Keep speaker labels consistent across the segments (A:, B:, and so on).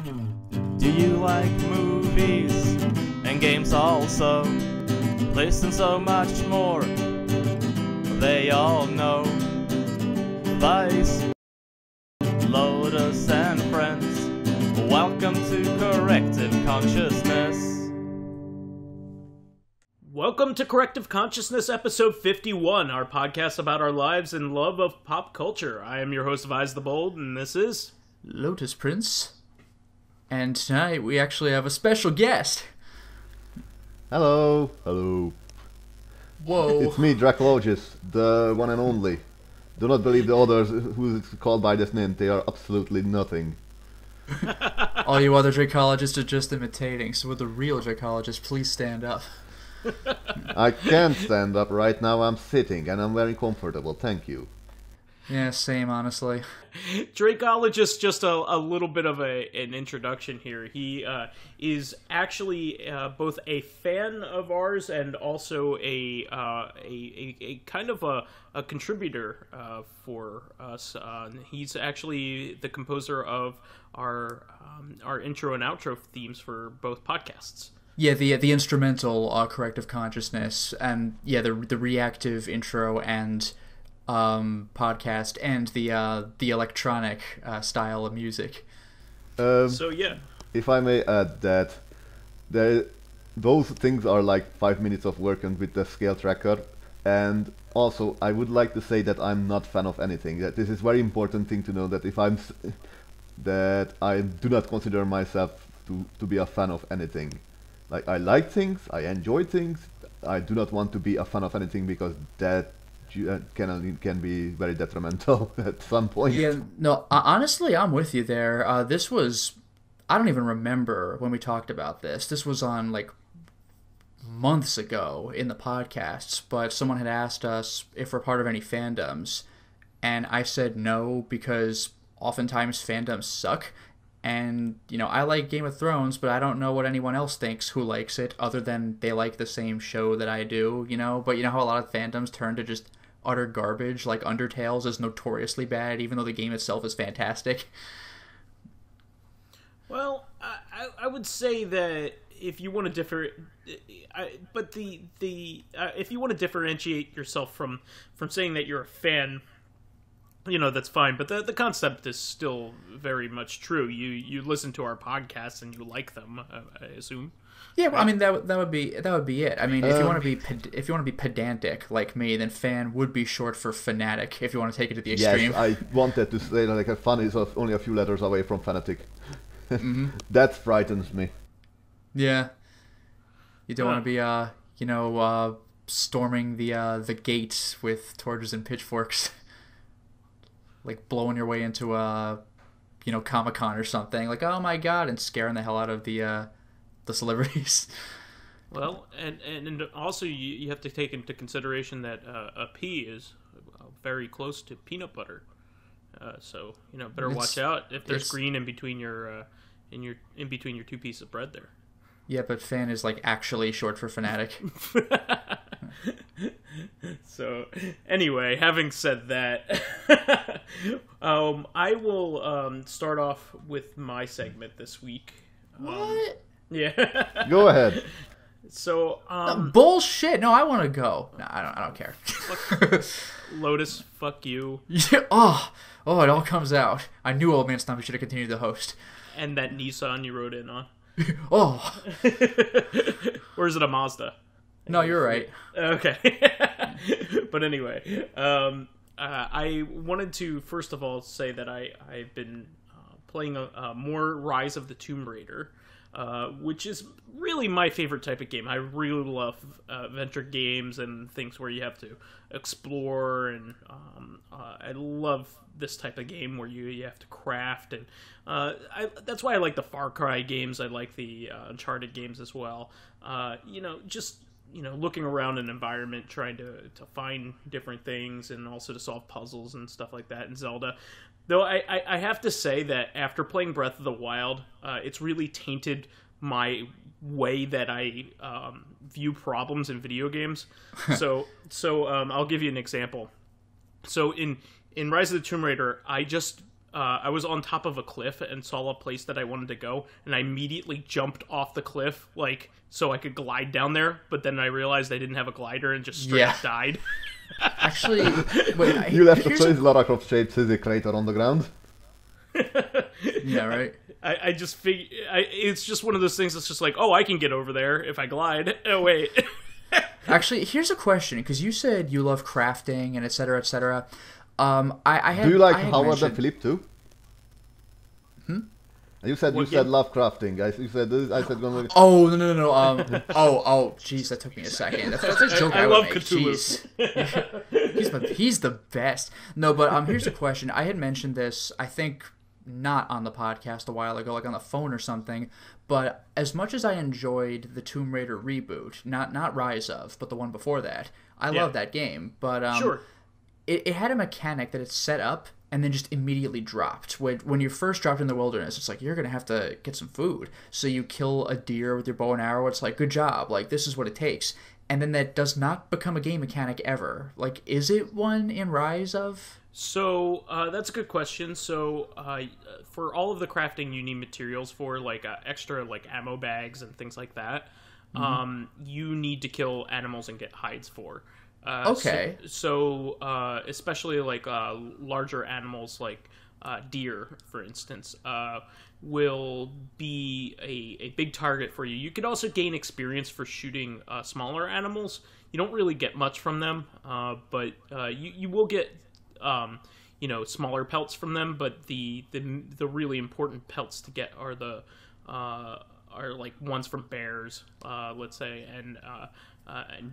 A: Do you like movies and games also? This and so much more, they all know. Vyse, Lotus and friends, welcome to Corrective Consciousness.
B: Welcome to Corrective Consciousness, episode 51, our podcast about our lives and love of pop culture. I am your host, VyseTheBold, and this is...
C: Lotus Prince. And tonight we actually have a special guest.
D: Hello. Hello.
C: Whoa.
D: It's me, Dracologist, the one and only. Do not believe the others who is called by this name. They are absolutely nothing.
C: All you other Dracologists are just imitating, so with the real Dracologist, please stand up.
D: I can't stand up right now. I'm sitting and I'm very comfortable. Thank you.
C: Yeah, same, honestly.
B: Dracologist, just a little bit of an introduction here. He is actually both a fan of ours and also a kind of a contributor for us. He's actually the composer of our intro and outro themes for both podcasts.
C: Yeah, the instrumental Corrective Consciousness, and yeah, the reactive intro and podcast, and the electronic style of music.
B: So yeah,
D: if I may add that those things are like 5 minutes of work and with the scale tracker. And also, I would like to say that I'm not fan of anything. That this is very important thing to know, that that I do not consider myself to be a fan of anything. Like, I like things, I enjoy things. I do not want to be a fan of anything because that can be very detrimental at some point.
C: Yeah, no, honestly, I'm with you there. This was, I don't even remember when we talked about this. This was on, like, months ago in the podcasts, but someone had asked us if we're part of any fandoms, and I said no, because oftentimes fandoms suck. And, you know, I like Game of Thrones, but I don't know what anyone else thinks who likes it, other than they like the same show that I do, you know? But you know how a lot of fandoms turn to just utter garbage? Like, Undertale's is notoriously bad, even though the game itself is fantastic.
B: well, I would say that if you want to if you want to differentiate yourself from saying that you're a fan, you know, that's fine, but the concept is still very much true. You listen to our podcasts and you like them, I assume.
C: Yeah, well, I mean that would be it. I mean, if you want to be pedantic like me, then fan would be short for fanatic. If you want to take it to the extreme.
D: Yes, I wanted to say that, like, a fan is only a few letters away from fanatic.
C: Mm-hmm.
D: That frightens me.
C: Yeah, you don't want to be storming the gates with torches and pitchforks. Like blowing your way into Comic-Con or something, like, oh my god, and scaring the hell out of the celebrities.
B: Well, and also you have to take into consideration that a pea is very close to peanut butter, so you know, better watch out if there's green in between your two pieces of bread there.
C: Yeah, but fan is like actually short for fanatic.
B: So, anyway, having said that, I will start off with my segment this week.
C: What?
B: Yeah.
D: Go ahead.
B: So,
C: bullshit. No, I want to go. No, I don't care.
B: Lotus, fuck you.
C: Yeah, oh, it all comes out. I knew Old Man Stumpy should have continued the host.
B: And that Nissan you rode in on.
C: Oh.
B: Or is it a Mazda?
C: No, you're right.
B: Okay. But anyway, I wanted to first of all say that I've been playing more Rise of the Tomb Raider, which is really my favorite type of game. I really love adventure games and things where you have to explore, and I love this type of game where you have to craft, and that's why I like the Far Cry games. I like the Uncharted games as well. Looking around an environment, trying to find different things, and also to solve puzzles and stuff like that in Zelda. Though I have to say that after playing Breath of the Wild, it's really tainted my way that I view problems in video games. So I'll give you an example. So in Rise of the Tomb Raider, I just I was on top of a cliff and saw a place that I wanted to go, and I immediately jumped off the cliff, like, so I could glide down there, but then I realized I didn't have a glider and just straight up died.
C: Actually, wait,
D: You left a place Lara Croft-shaped physics crater on the ground.
C: Yeah, right.
B: I just figure it's just one of those things that's just like, oh, I can get over there if I glide. Oh, wait.
C: Actually, here's a question, because you said you love crafting and et cetera, et cetera. I had,
D: Do you like
C: I had
D: Howard
C: mentioned...
D: and Philip too?
C: Hmm?
D: You said love crafting. I said gonna...
C: Oh no. Oh, jeez, that took me a second. That's a joke I would
B: love
C: make.
B: Cthulhu.
C: Jeez. He's the best. No, but here's a question. I had mentioned this, I think, not on the podcast a while ago, like on the phone or something. But as much as I enjoyed the Tomb Raider reboot, not Rise of, but the one before that, I love that game. But
B: Sure.
C: It had a mechanic that it set up and then just immediately dropped. When you're first dropped in the wilderness, it's like, you're going to have to get some food. So you kill a deer with your bow and arrow. It's like, good job. Like, this is what it takes. And then that does not become a game mechanic ever. Like, is it one in Rise of?
B: So, that's a good question. So, for all of the crafting, you need materials for, like, extra, like, ammo bags and things like that. You need to kill animals and get hides for.
C: Okay.
B: So, especially like larger animals like deer, for instance, will be a big target for you. You could also gain experience for shooting smaller animals. You don't really get much from them, but you will get smaller pelts from them. But the really important pelts to get are are like ones from bears, let's say, and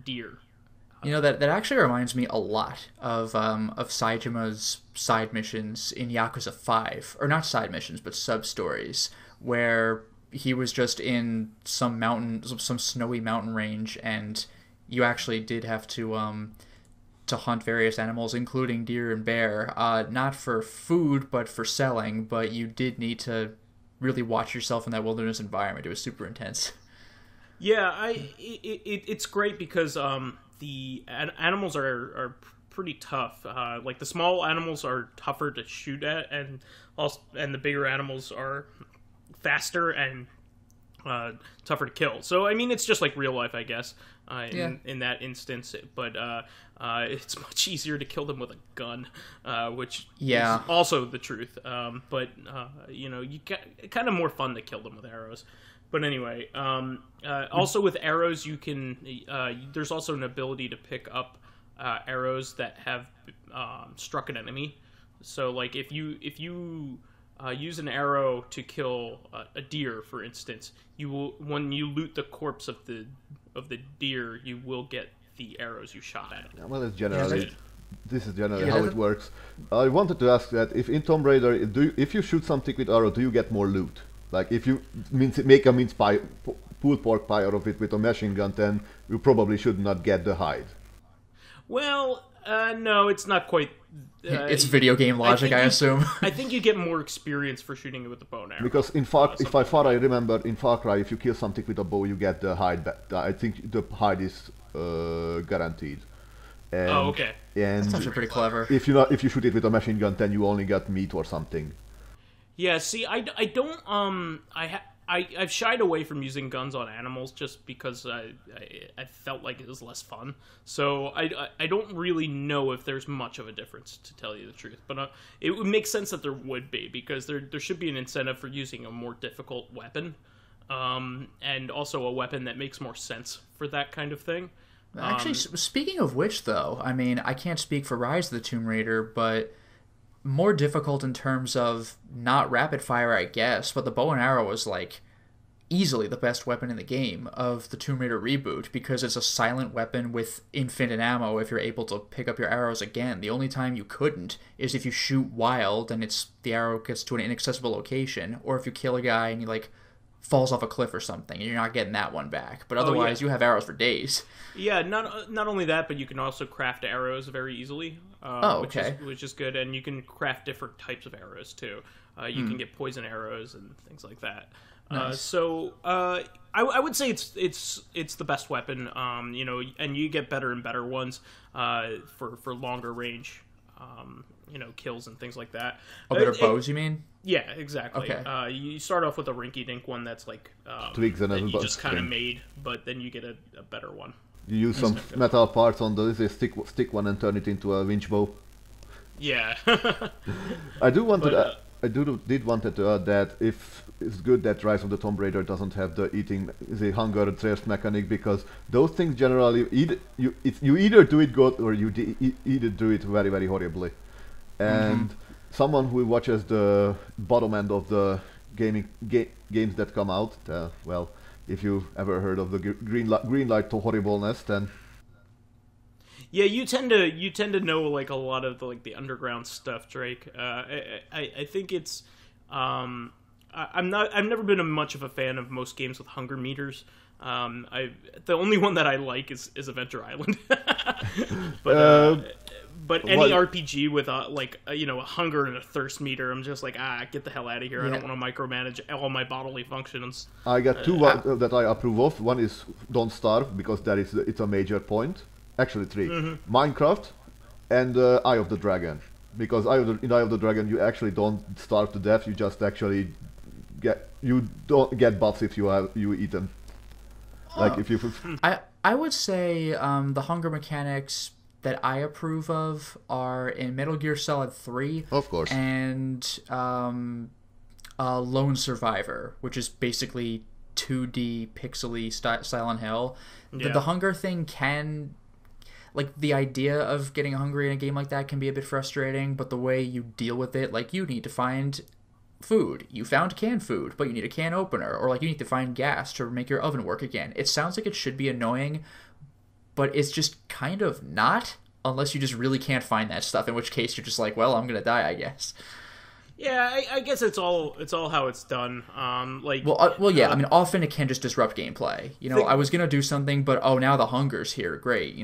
B: deer.
C: You know, that actually reminds me a lot of Saijima's side missions in Yakuza 5. Or not side missions, but sub-stories, where he was just in some snowy mountain range, and you actually did have to hunt various animals, including deer and bear. Not for food, but for selling, but you did need to really watch yourself in that wilderness environment. It was super intense.
B: Yeah, it's great because... the animals are pretty tough. Like the small animals are tougher to shoot at, and the bigger animals are faster and tougher to kill. So I mean, it's just like real life, I guess. In that instance, but it's much easier to kill them with a gun, which is also the truth. But you get kind of more fun to kill them with arrows. But anyway, also with arrows, you can. There's also an ability to pick up arrows that have struck an enemy. So, like if you use an arrow to kill a deer, for instance, you will, when you loot the corpse of the deer, you will get the arrows you shot at.
D: Yeah, well, this is generally how it works. I wanted to ask that if in Tomb Raider, if you shoot something with arrow, do you get more loot? Like, if you make a pulled pork pie out of it with a machine gun, then you probably should not get the hide.
B: Well, no, it's not quite...
C: it's video game logic, I assume.
B: I think you get more experience for shooting it with the bow and arrow.
D: Because I remember, in Far Cry, if you kill something with a bow, you get the hide back. I think the hide is guaranteed. And,
B: okay.
D: And
C: that's actually pretty clever.
D: If you shoot it with a machine gun, then you only get meat or something.
B: Yeah, see, I don't, I've shied away from using guns on animals just because I felt like it was less fun. So I don't really know if there's much of a difference, to tell you the truth. But it would make sense that there would be, because there should be an incentive for using a more difficult weapon. And also a weapon that makes more sense for that kind of thing.
C: Actually, speaking of which, though, I memean, I can't speak for Rise of the Tomb Raider, but... more difficult in terms of not rapid fire, I guess, but the bow and arrow was like easily the best weapon in the game of the Tomb Raider reboot, because it's a silent weapon with infinite ammo if you're able to pick up your arrows again. The only time you couldn't is if you shoot wild and the arrow gets to an inaccessible location, or if you kill a guy and he like falls off a cliff or something, and you're not getting that one back. But otherwise, you have arrows for days.
B: Yeah, not only that, but you can also craft arrows very easily. Which is good, and you can craft different types of arrows too. You can get poison arrows and things like that.
C: Nice.
B: I would say it's the best weapon. And you get better and better ones for longer range. kills and things like that.
C: Oh, better bows, you mean?
B: Yeah, exactly.
C: Okay.
B: You start off with a rinky-dink one that's like
D: twigs and
B: that
D: a
B: you just kind of
D: string.
B: made, but then you get a better one.
D: You use some metal parts on the stick one and turn it into a winch bow.
B: Yeah.
D: I did wanted to add that if it's good that Rise of the Tomb Raider doesn't have the hunger and thirst mechanic, because those things generally you either do it good or you either do it very, very horribly. And someone who watches the bottom end of the games that come out, well, if you ever heard of the Greenlight to horribleness, then
B: yeah, you tend to know like a lot of the underground stuff, Drake. I think it's I've never been much of a fan of most games with hunger meters. The only one that I like is Adventure Island. But any RPG with a hunger and a thirst meter, I'm just like, get the hell out of here. Yeah. I don't want to micromanage all my bodily functions.
D: I got two that I approve of. One is Don't Starve, because it's a major point. Actually, three. Minecraft and Eye of the Dragon. Because in Eye of the Dragon, you actually don't starve to death. You just actually don't get buffs if you eat them. Like if you.
C: I would say the hunger mechanics that I approve of are in Metal Gear Solid 3.
D: Of course.
C: And Lone Survivor, which is basically 2D pixely Silent Hill.
B: Yeah.
C: The hunger thing can... the idea of getting hungry in a game like that can be a bit frustrating, but the way you deal with it, you need to find food. You found canned food, but you need a can opener. Or, you need to find gas to make your oven work again. It sounds like it should be annoying, but it's just kind of not, unless you just really can't find that stuff, in which case you're just well, I'm gonna die, I guess.
B: Yeah, I guess it's all how it's done.
C: Yeah. I mean, often it can just disrupt gameplay. I was gonna do something, but now the hunger's here. Great,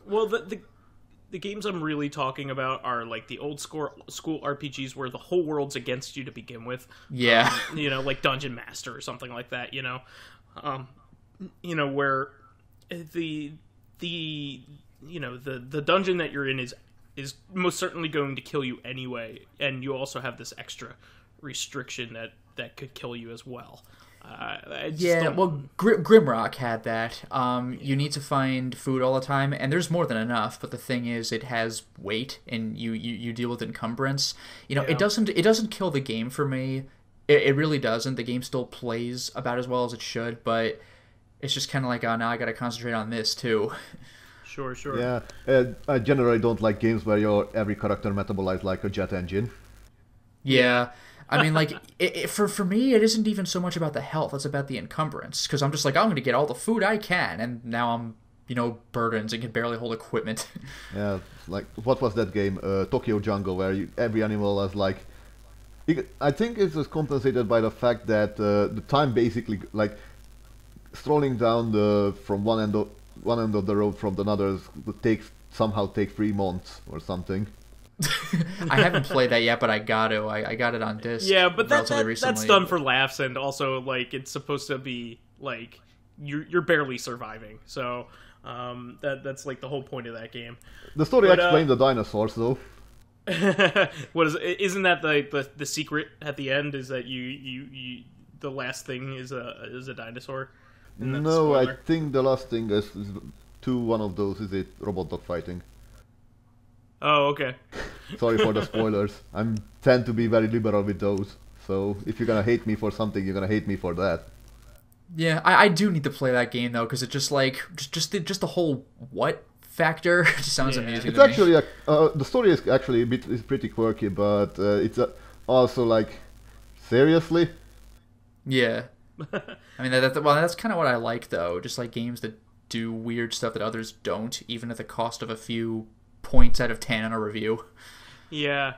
B: Well, the games I'm really talking about are the old school RPGs where the whole world's against you to begin with.
C: Yeah.
B: Like Dungeon Master or something like that. Where the dungeon that you're in is most certainly going to kill you anyway, and you also have this extra restriction that could kill you as well.
C: Grimrock had that. You need to find food all the time, and there's more than enough, but the thing is, it has weight, and you deal with encumbrance. It doesn't kill the game for me. It really doesn't. The game still plays about as well as it should, but it's just kind of now I gotta concentrate on this, too.
B: Sure.
D: Yeah, I generally don't like games where your every character metabolized like a jet engine.
C: Yeah. I mean, for me, it isn't even so much about the health. It's about the encumbrance. Because I'm just I'm going to get all the food I can. And now I'm, burdens and can barely hold equipment.
D: Yeah, what was that game? Tokyo Jungle, where every animal has I think it's just compensated by the fact that the time basically, strolling down from one end of the road from another would somehow take 3 months or something.
C: I haven't played that yet, but I got to. I got it on disc.
B: Yeah, but that's done for laughs, and also it's supposed to be you're barely surviving. So that's the whole point of that game.
D: The story explains the dinosaurs, though.
B: What is? Isn't that the secret at the end? Is that you the last thing is a dinosaur?
D: No, I think the last thing is one of those is robot dog fighting.
B: Oh, okay.
D: Sorry for the spoilers. I tend to be very liberal with those. So if you're gonna hate me for something, you're gonna hate me for that.
C: Yeah, I do need to play that game though, because it just just the whole what factor just sounds amusing.
D: It's
C: to
D: actually the story is actually is pretty quirky, but it's also seriously.
C: Yeah. I mean that's kind of what I like though. Just games that do weird stuff that others don't, even at the cost of a few points out of 10 on a review.
B: Yeah.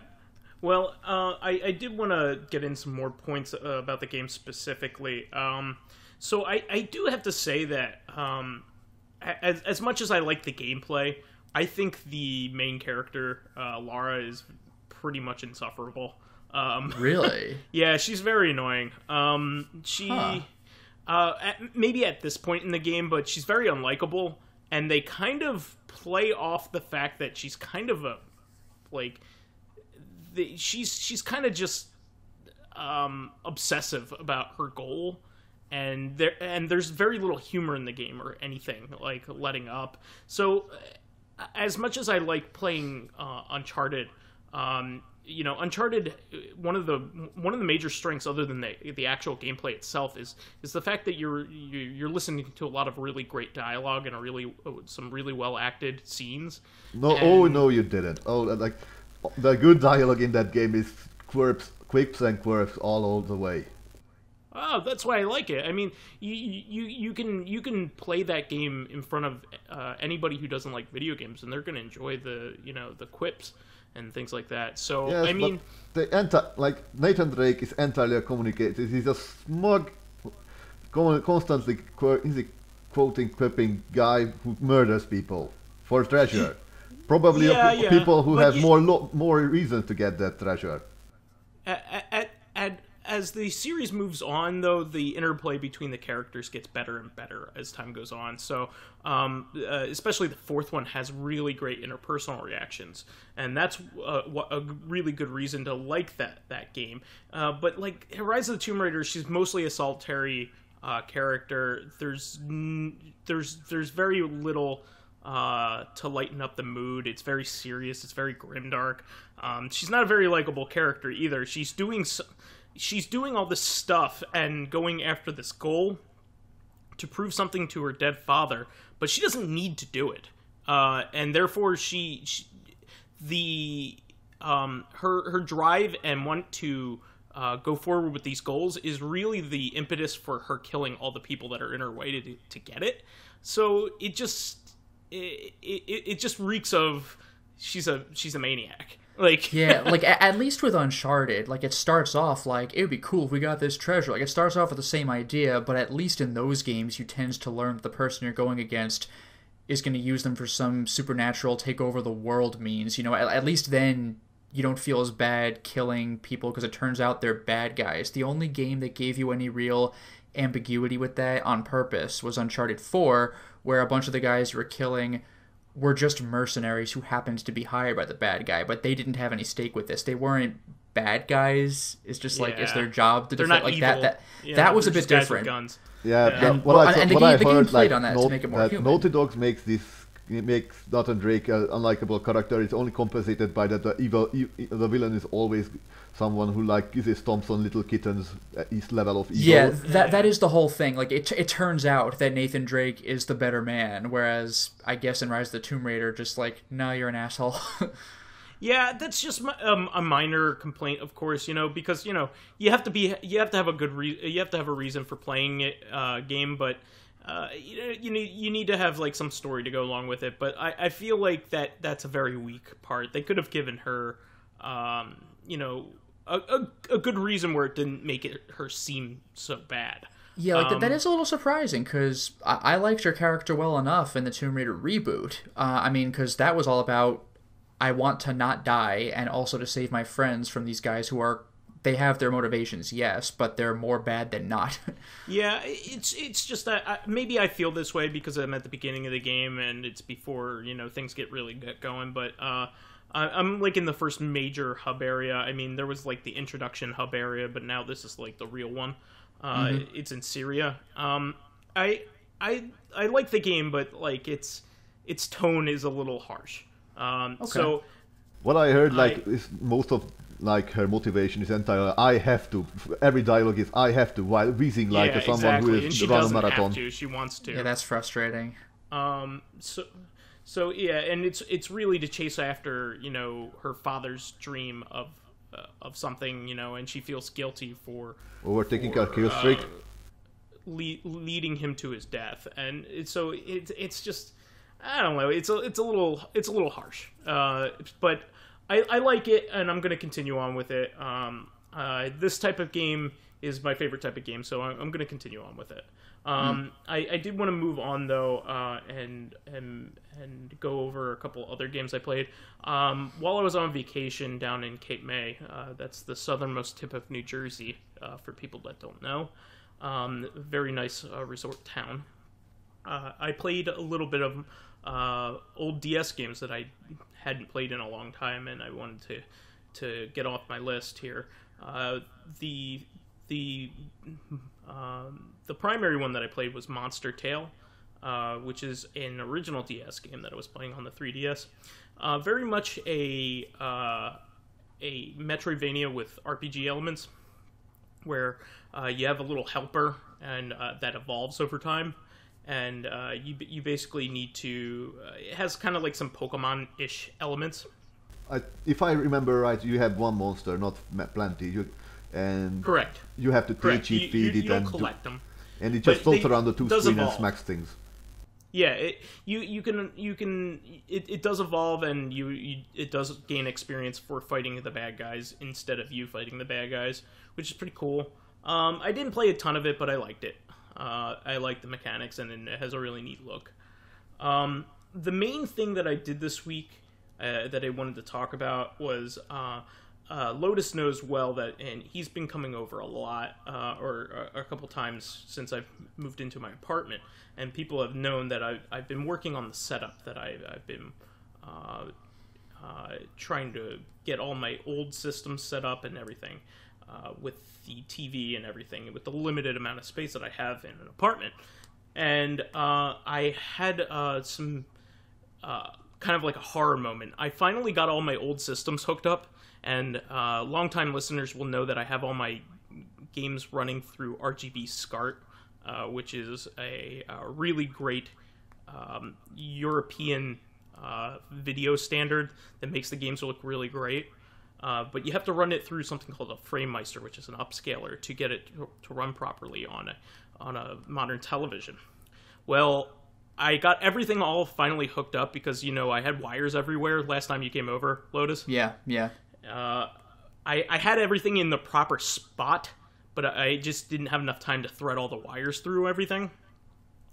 B: Well, I did want to get in some more points about the game specifically. So I do have to say that as much as I like the gameplay, I think the main character, Lara, is pretty much insufferable.
C: Really?
B: Yeah, she's very annoying. Maybe at this point in the game, but she's very unlikable, and they kind of play off the fact that she's kind of like she's kind of just obsessive about her goal, and there's very little humor in the game or anything like letting up. So as much as I like playing Uncharted, Uncharted, one of the major strengths, other than the actual gameplay itself, is the fact that you're listening to a lot of really great dialogue and some really well acted scenes.
D: No, you didn't. Like the good dialogue in that game is quips and quirks all the way.
B: Oh, that's why I like it. I mean, you can play that game in front of anybody who doesn't like video games, and they're going to enjoy the quips and things like that. So
D: yes,
B: I mean,
D: like Nathan Drake is entirely a communicator. He's a smug, constantly quoting, quipping guy who murders people for treasure. Probably people who have more reason to get that treasure.
B: As the series moves on, though, the interplay between the characters gets better and better as time goes on. So, especially the fourth one has really great interpersonal reactions, and that's a really good reason to like that game. But like Rise of the Tomb Raider, she's mostly a solitary character. There's very little to lighten up the mood. It's very serious. It's very grimdark. She's not a very likable character either. She's doing all this stuff and going after this goal to prove something to her dead father, but she doesn't need to do it. And therefore, her drive and want to go forward with these goals is really the impetus for her killing all the people that are in her way to get it. So it just reeks of she's a maniac. Like
C: yeah, like at least with Uncharted, like it starts off like it would be cool if we got this treasure. Like it starts off with the same idea, but at least in those games, you tend to learn that the person you're going against is going to use them for some supernatural take over the world means. At least then you don't feel as bad killing people because it turns out they're bad guys. The only game that gave you any real ambiguity with that on purpose was Uncharted 4, where a bunch of the guys you were killing were just mercenaries who happened to be hired by the bad guy, but they didn't have any stake with this. They weren't bad guys. It's just like it's their job to defend like
B: evil.
C: That was a bit different.
B: Guns.
D: Yeah,
C: and the game played on that to make it more human.
D: Naughty Dog makes Nathan Drake an unlikable character. It's only compensated by that the villain is always someone who uses Thompson little kittens is level of evil.
C: Yeah, that is the whole thing. Like it turns out that Nathan Drake is the better man, whereas I guess in Rise of the Tomb Raider, just like, no, you're an asshole.
B: Yeah, that's just a minor complaint, of course, because you have to have a reason for playing it game, but you need to have like some story to go along with it. But I feel like that's a very weak part. They could have given her a good reason where it didn't make her seem so bad.
C: Yeah, like that is a little surprising, because I liked her character well enough in the Tomb Raider reboot. Because that was all about, I want to not die, and also to save my friends from these guys who they have their motivations, yes, but they're more bad than not.
B: Yeah, it's just that maybe I feel this way because I'm at the beginning of the game, and it's before, things get really going, but I'm like in the first major hub area. I mean, there was like the introduction hub area, but now this is like the real one. It's in Syria. I like the game, but like its tone is a little harsh. Okay. So
D: what I heard is most of her motivation is entirely I have to. Every dialogue is I have to, while wheezing like someone who is run a marathon.
B: Have to. She wants to.
C: Yeah, that's frustrating.
B: So yeah, and it's really to chase after her father's dream of something, and she feels guilty for
D: overtaking a kill streak,
B: leading him to his death, and so it's just, I don't know, it's a little harsh, but I like it, and I'm gonna continue on with it. This type of game is my favorite type of game, so I'm gonna continue on with it. I did want to move on though, and go over a couple other games I played. While I was on vacation down in Cape May, that's the southernmost tip of New Jersey, for people that don't know. Very nice resort town. I played a little bit of old DS games that I hadn't played in a long time, and I wanted to get off my list here. The primary one that I played was Monster Tale, which is an original DS game that I was playing on the 3DS. Very much a Metroidvania with RPG elements, where you have a little helper and that evolves over time, and you basically need to. It has kind of like some Pokemon-ish elements.
D: If I remember right, you have one monster, not plenty. And
B: correct.
D: You have to teach it, feed it,
B: you don't
D: and
B: collect them.
D: And it just floats around the two screens and
B: evolve.
D: smacks things.
B: Yeah, it does evolve, and it does gain experience for fighting the bad guys instead of you fighting the bad guys, which is pretty cool. I didn't play a ton of it, but I liked it. I liked the mechanics, and it has a really neat look. The main thing that I did this week that I wanted to talk about was Lotus knows well that, and he's been coming over a lot, or a couple times since I've moved into my apartment, and people have known that I've been working on the setup, that I've been trying to get all my old systems set up and everything, with the TV and everything, with the limited amount of space that I have in an apartment. And I had some kind of like a horror moment. I finally got all my old systems hooked up, and longtime listeners will know that I have all my games running through RGB SCART, which is a really great European video standard that makes the games look really great. But you have to run it through something called a Framemeister, which is an upscaler, to get it to run properly on a modern television. Well, I got everything all finally hooked up because, I had wires everywhere last time you came over, Lotus.
C: Yeah.
B: I had everything in the proper spot, but I just didn't have enough time to thread all the wires through everything.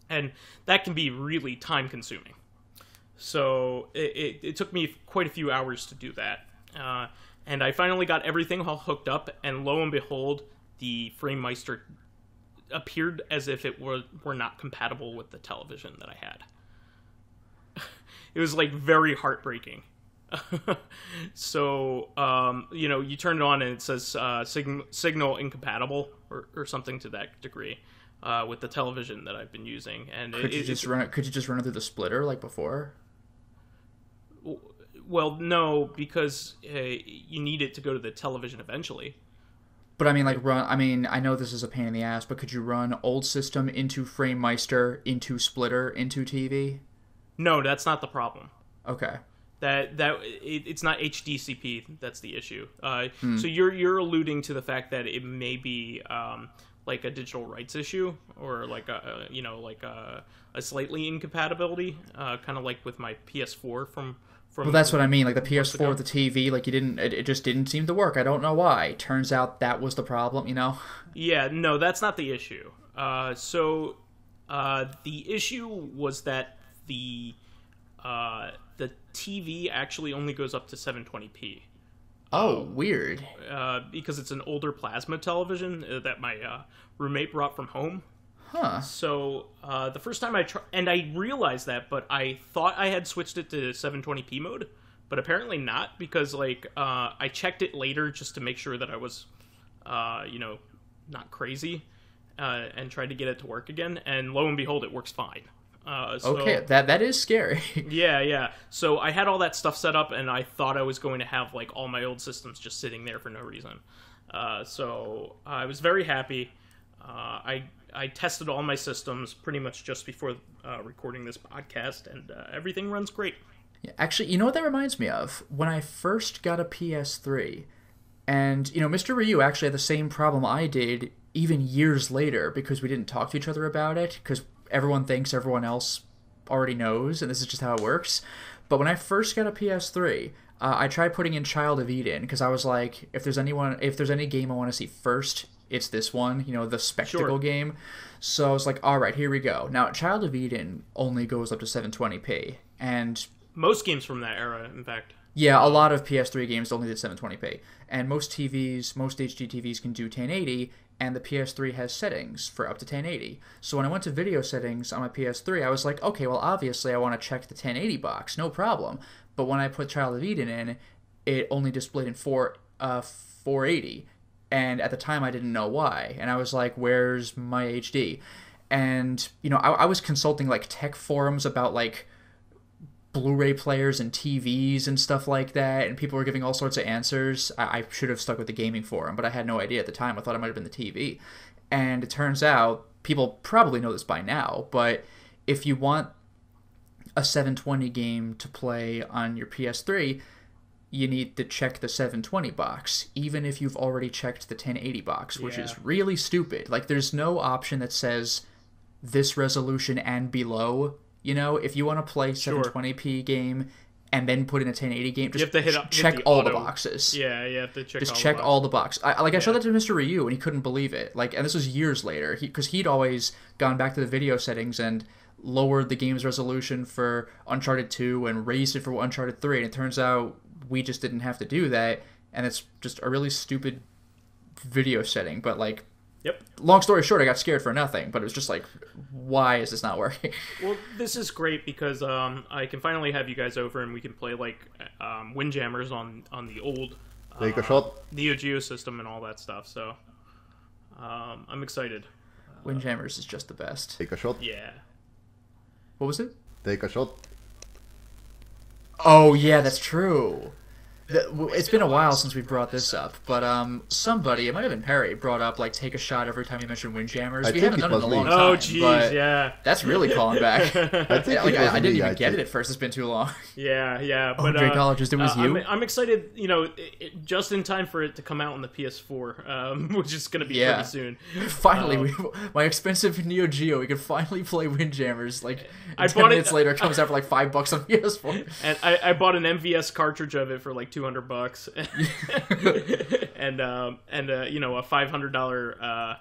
B: And that can be really time-consuming. So it took me quite a few hours to do that. And I finally got everything all hooked up, and lo and behold, the Framemeister appeared as if it were not compatible with the television that I had. It was like very heartbreaking. So you turn it on and it says signal incompatible or something to that degree with the television that I've been using. And
C: could you just run it through the splitter like before?
B: Well, no, because you need it to go to the television eventually.
C: But I mean, I know this is a pain in the ass, but could you run old system into Framemeister, into splitter, into TV?
B: No, that's not the problem.
C: Okay.
B: It's not HDCP that's the issue. So you're alluding to the fact that it may be like a digital rights issue, or like a slightly incompatibility, kind of like with my PS4 from.
C: Well, that's what I mean. Like the PS4 with the TV, like it just didn't seem to work. I don't know why. Turns out that was the problem.
B: Yeah, no, that's not the issue. So the issue was that the TV actually only goes up to 720p.
C: Oh, weird.
B: Because it's an older plasma television that my roommate brought from home.
C: Huh.
B: So the first time I tried, and I realized that, but I thought I had switched it to 720p mode, but apparently not, because I checked it later just to make sure that I was, not crazy, and tried to get it to work again, and lo and behold, it works fine.
C: Okay, that is scary.
B: Yeah. So I had all that stuff set up, and I thought I was going to have like all my old systems just sitting there for no reason. So I was very happy. I tested all my systems pretty much just before recording this podcast, and everything runs great.
C: Yeah, actually, you know what that reminds me of? When I first got a PS3, and, Mr. Ryu actually had the same problem I did even years later, because we didn't talk to each other about it, because everyone thinks everyone else already knows, and this is just how it works. But when I first got a PS3, I tried putting in Child of Eden, because I was like, if there's any game I want to see first, it's this one, the spectacle game. So I was like, all right, here we go. Now, Child of Eden only goes up to 720p, and
B: most games from that era, in fact.
C: Yeah, a lot of PS3 games only did 720p, and most TVs, most HD TVs can do 1080, and the PS3 has settings for up to 1080. So when I went to video settings on my PS3, I was like, okay, well, obviously I want to check the 1080 box, no problem. But when I put Child of Eden in, it only displayed in 480, and at the time I didn't know why, and I was like, where's my HD? And, you know, I was consulting, like, tech forums about, like, Blu-ray players and TVs and stuff like that, and people were giving all sorts of answers. I should have stuck with the gaming forum, but I had no idea at the time. I thought it might have been the TV. And it turns out, people probably know this by now, but if you want a 720 game to play on your PS3, you need to check the 720 box, even if you've already checked the 1080 box, which is really stupid. Like, there's no option that says this resolution and below. You know, if you want to play 720p game and then put in a 1080 game, just check all the boxes.
B: Yeah, you have to check
C: just check all the boxes. I showed that to Mr. Ryu, and he couldn't believe it. Like, and this was years later, because he'd always gone back to the video settings and lowered the game's resolution for Uncharted 2 and raised it for Uncharted 3, and it turns out we just didn't have to do that, and it's just a really stupid video setting, but, like, long story short, I got scared for nothing, but it was just like, why is this not working?
B: Well, this is great because I can finally have you guys over and we can play, like, Windjammers on the old
D: Take a shot.
B: Neo Geo system and all that stuff, so I'm excited.
C: Windjammers is just the best.
D: Take a shot.
B: Yeah.
C: What was it?
D: Take a shot.
C: Oh, yeah, that's true. It's been a while since we brought this up, but somebody, it might have been Perry, brought up, like, take a shot every time you mention Windjammers. We haven't done it in a long time.
B: Oh, jeez, yeah.
C: That's really calling back.
D: I
C: didn't even get it at first. It's been too long.
B: Yeah. But,
C: Dracologist, it was you?
B: I'm excited, you know, just in time for it to come out on the PS4, which is going to be pretty soon.
C: Finally, my expensive Neo Geo, we could finally play Windjammers. Like, 10 minutes later, it comes out for like $5 on PS4.
B: And I bought an MVS cartridge of it for like $200, and you know, a $500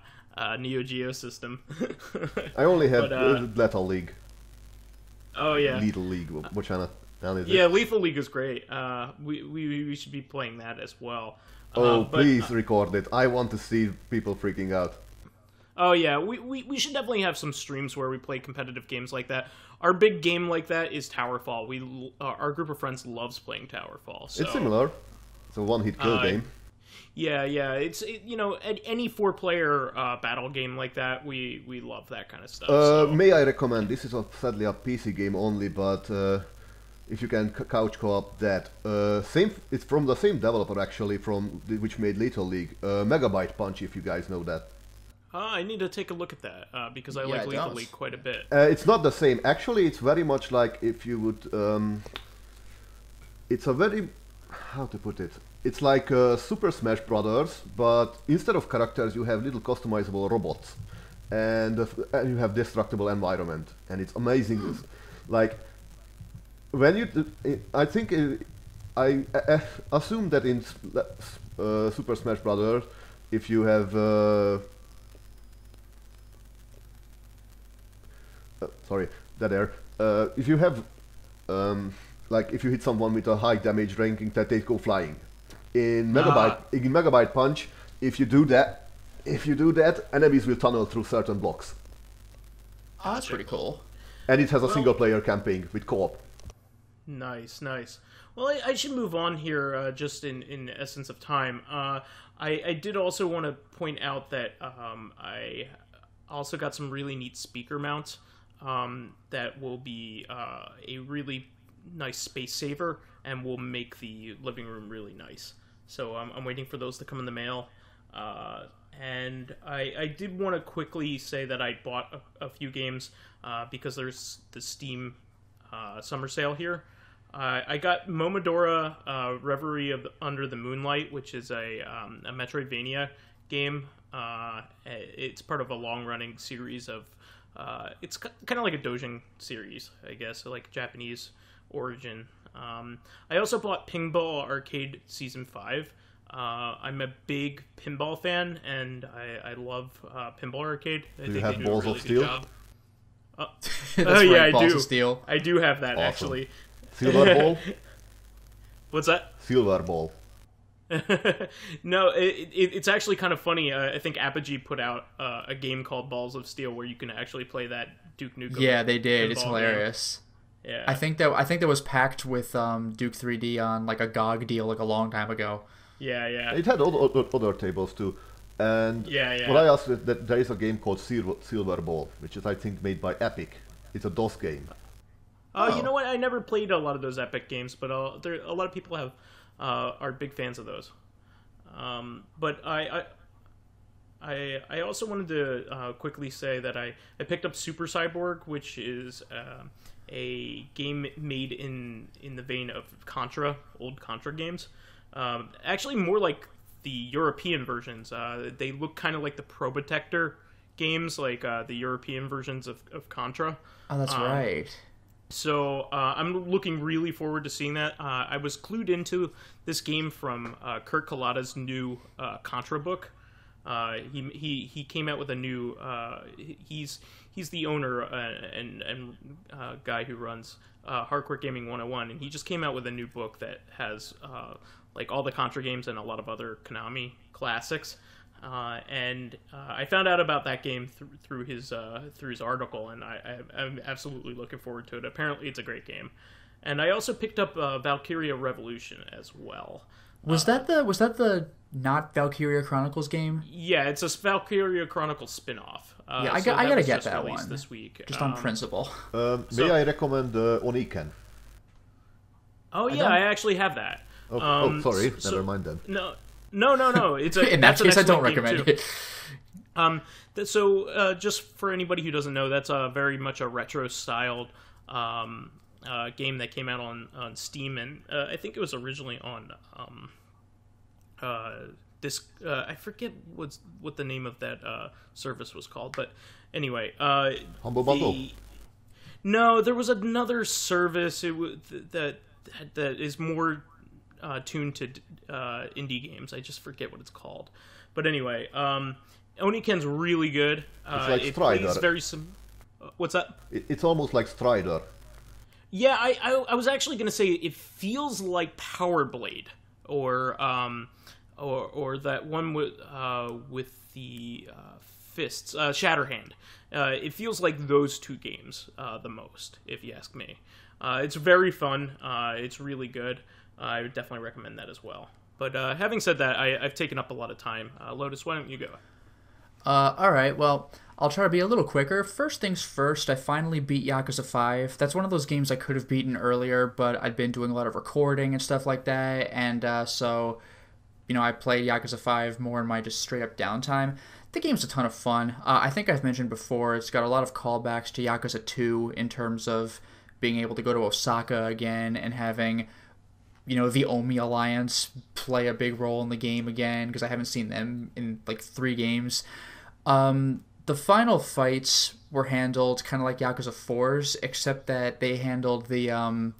B: Neo Geo system.
D: I only had Lethal League.
B: Oh yeah,
D: Lethal League. Which one?
B: Yeah, Lethal League is great. We should be playing that as well.
D: Please record it. I want to see people freaking out.
B: Oh yeah, we should definitely have some streams where we play competitive games like that. Our big game like that is Towerfall. Our group of friends loves playing Towerfall. So,
D: it's similar. It's a one-hit kill game.
B: Yeah. You know, any 4-player battle game like that, we love that kind of stuff.
D: May I recommend? This is sadly a PC game only, but if you can couch co-op that, it's from the same developer actually, which made Little League. Megabyte Punch, if you guys know that.
B: I need to take a look at that because I like Lethal League quite a bit.
D: It's not the same. Actually, it's very much like if you would. It's a very, how to put it? It's like Super Smash Brothers, but instead of characters, you have little customizable robots, and you have destructible environment, and it's amazing. Like when you, I think I assume that in Super Smash Brothers, if you have. If you have, like, if you hit someone with a high damage ranking, that they go flying. In Megabyte Punch, if you do that, enemies will tunnel through certain blocks.
C: Oh, that's pretty cool.
D: And it has a single-player campaign with co-op.
B: Nice. Well, I should move on here, just in essence of time. I did also want to point out that I also got some really neat speaker mounts. That will be a really nice space saver and will make the living room really nice. So I'm waiting for those to come in the mail. And I did want to quickly say that I bought a few games because there's the Steam summer sale here. I got Momodora Reverie Under the Moonlight, which is a Metroidvania game. It's part of a long-running series of it's kind of like a Dojin series, I guess, like Japanese origin. I also bought Pinball Arcade Season 5. I'm a big pinball fan, and I love Pinball Arcade. I think
D: have
B: they do
D: Balls
B: a really
D: of Steel?
B: good job.
C: That's right,
B: Yeah,
C: Balls
B: I do.
C: of Steel.
B: I do have that,
D: Awesome.
B: actually.
D: Silver Ball?
B: What's that?
D: Silver Ball.
B: No, it's actually kind of funny. I think Apogee put out a game called Balls of Steel where you can actually play that Duke Nukem.
C: Yeah, they did. It's hilarious.
B: Game. Yeah,
C: I think that was packed with Duke 3D on like a GOG deal like a long time ago.
B: Yeah.
D: It had other tables too. And
B: Yeah.
D: what I asked is that there is a game called Silver Ball, which is I think made by Epic. It's a DOS game.
B: You know what? I never played a lot of those Epic games, but a lot of people are big fans of those. But I also wanted to quickly say that I picked up Super Cyborg, which is a game made in the vein of Contra, old Contra games. Actually, more like the European versions. They look kind of like the Probotector games, like the European versions of Contra.
C: Oh, that's right.
B: So I'm looking really forward to seeing that. I was clued into this game from Kurt Kalata's new Contra book. He came out with a new. He's the owner and guy who runs Hardcore Gaming 101, and he just came out with a new book that has like all the Contra games and a lot of other Konami classics. And I found out about that game through his article, and I'm absolutely looking forward to it. Apparently, it's a great game. And I also picked up Valkyria Revolution as well.
C: Was that the not Valkyria Chronicles game?
B: Yeah, it's a Valkyria Chronicles spin-off.
C: Yeah, I gotta get that one
B: this week,
C: just on principle.
D: May I recommend Oniken?
B: Oh yeah, I actually have that.
D: Sorry, never mind then.
B: No. It's
C: in that case, I don't recommend it.
B: So just for anybody who doesn't know, that's very much a retro-styled game that came out on Steam, and I think it was originally on this. I forget what the name of that service was called, but anyway,
D: Humble Bundle.
B: No, there was another service that is more tuned to indie games. I just forget what it's called, but anyway, Oniken's really good.
D: It's like
B: it
D: Strider.
B: plays very what's that?
D: It's almost like Strider.
B: Yeah, I was actually gonna say it feels like Power Blade or that one with the fists, Shatterhand. It feels like those two games the most, if you ask me. It's very fun. It's really good. I would definitely recommend that as well. But having said that, I've taken up a lot of time. Lotus, why don't you go?
C: All right, well, I'll try to be a little quicker. First things first, I finally beat Yakuza 5. That's one of those games I could have beaten earlier, but I'd been doing a lot of recording and stuff like that, and so, I played Yakuza 5 more in my just straight-up downtime. The game's a ton of fun. I think I've mentioned before, it's got a lot of callbacks to Yakuza 2 in terms of being able to go to Osaka again and having, the Omi Alliance play a big role in the game again, because I haven't seen them in, 3 games. The final fights were handled kind of like Yakuza 4's, except that they handled the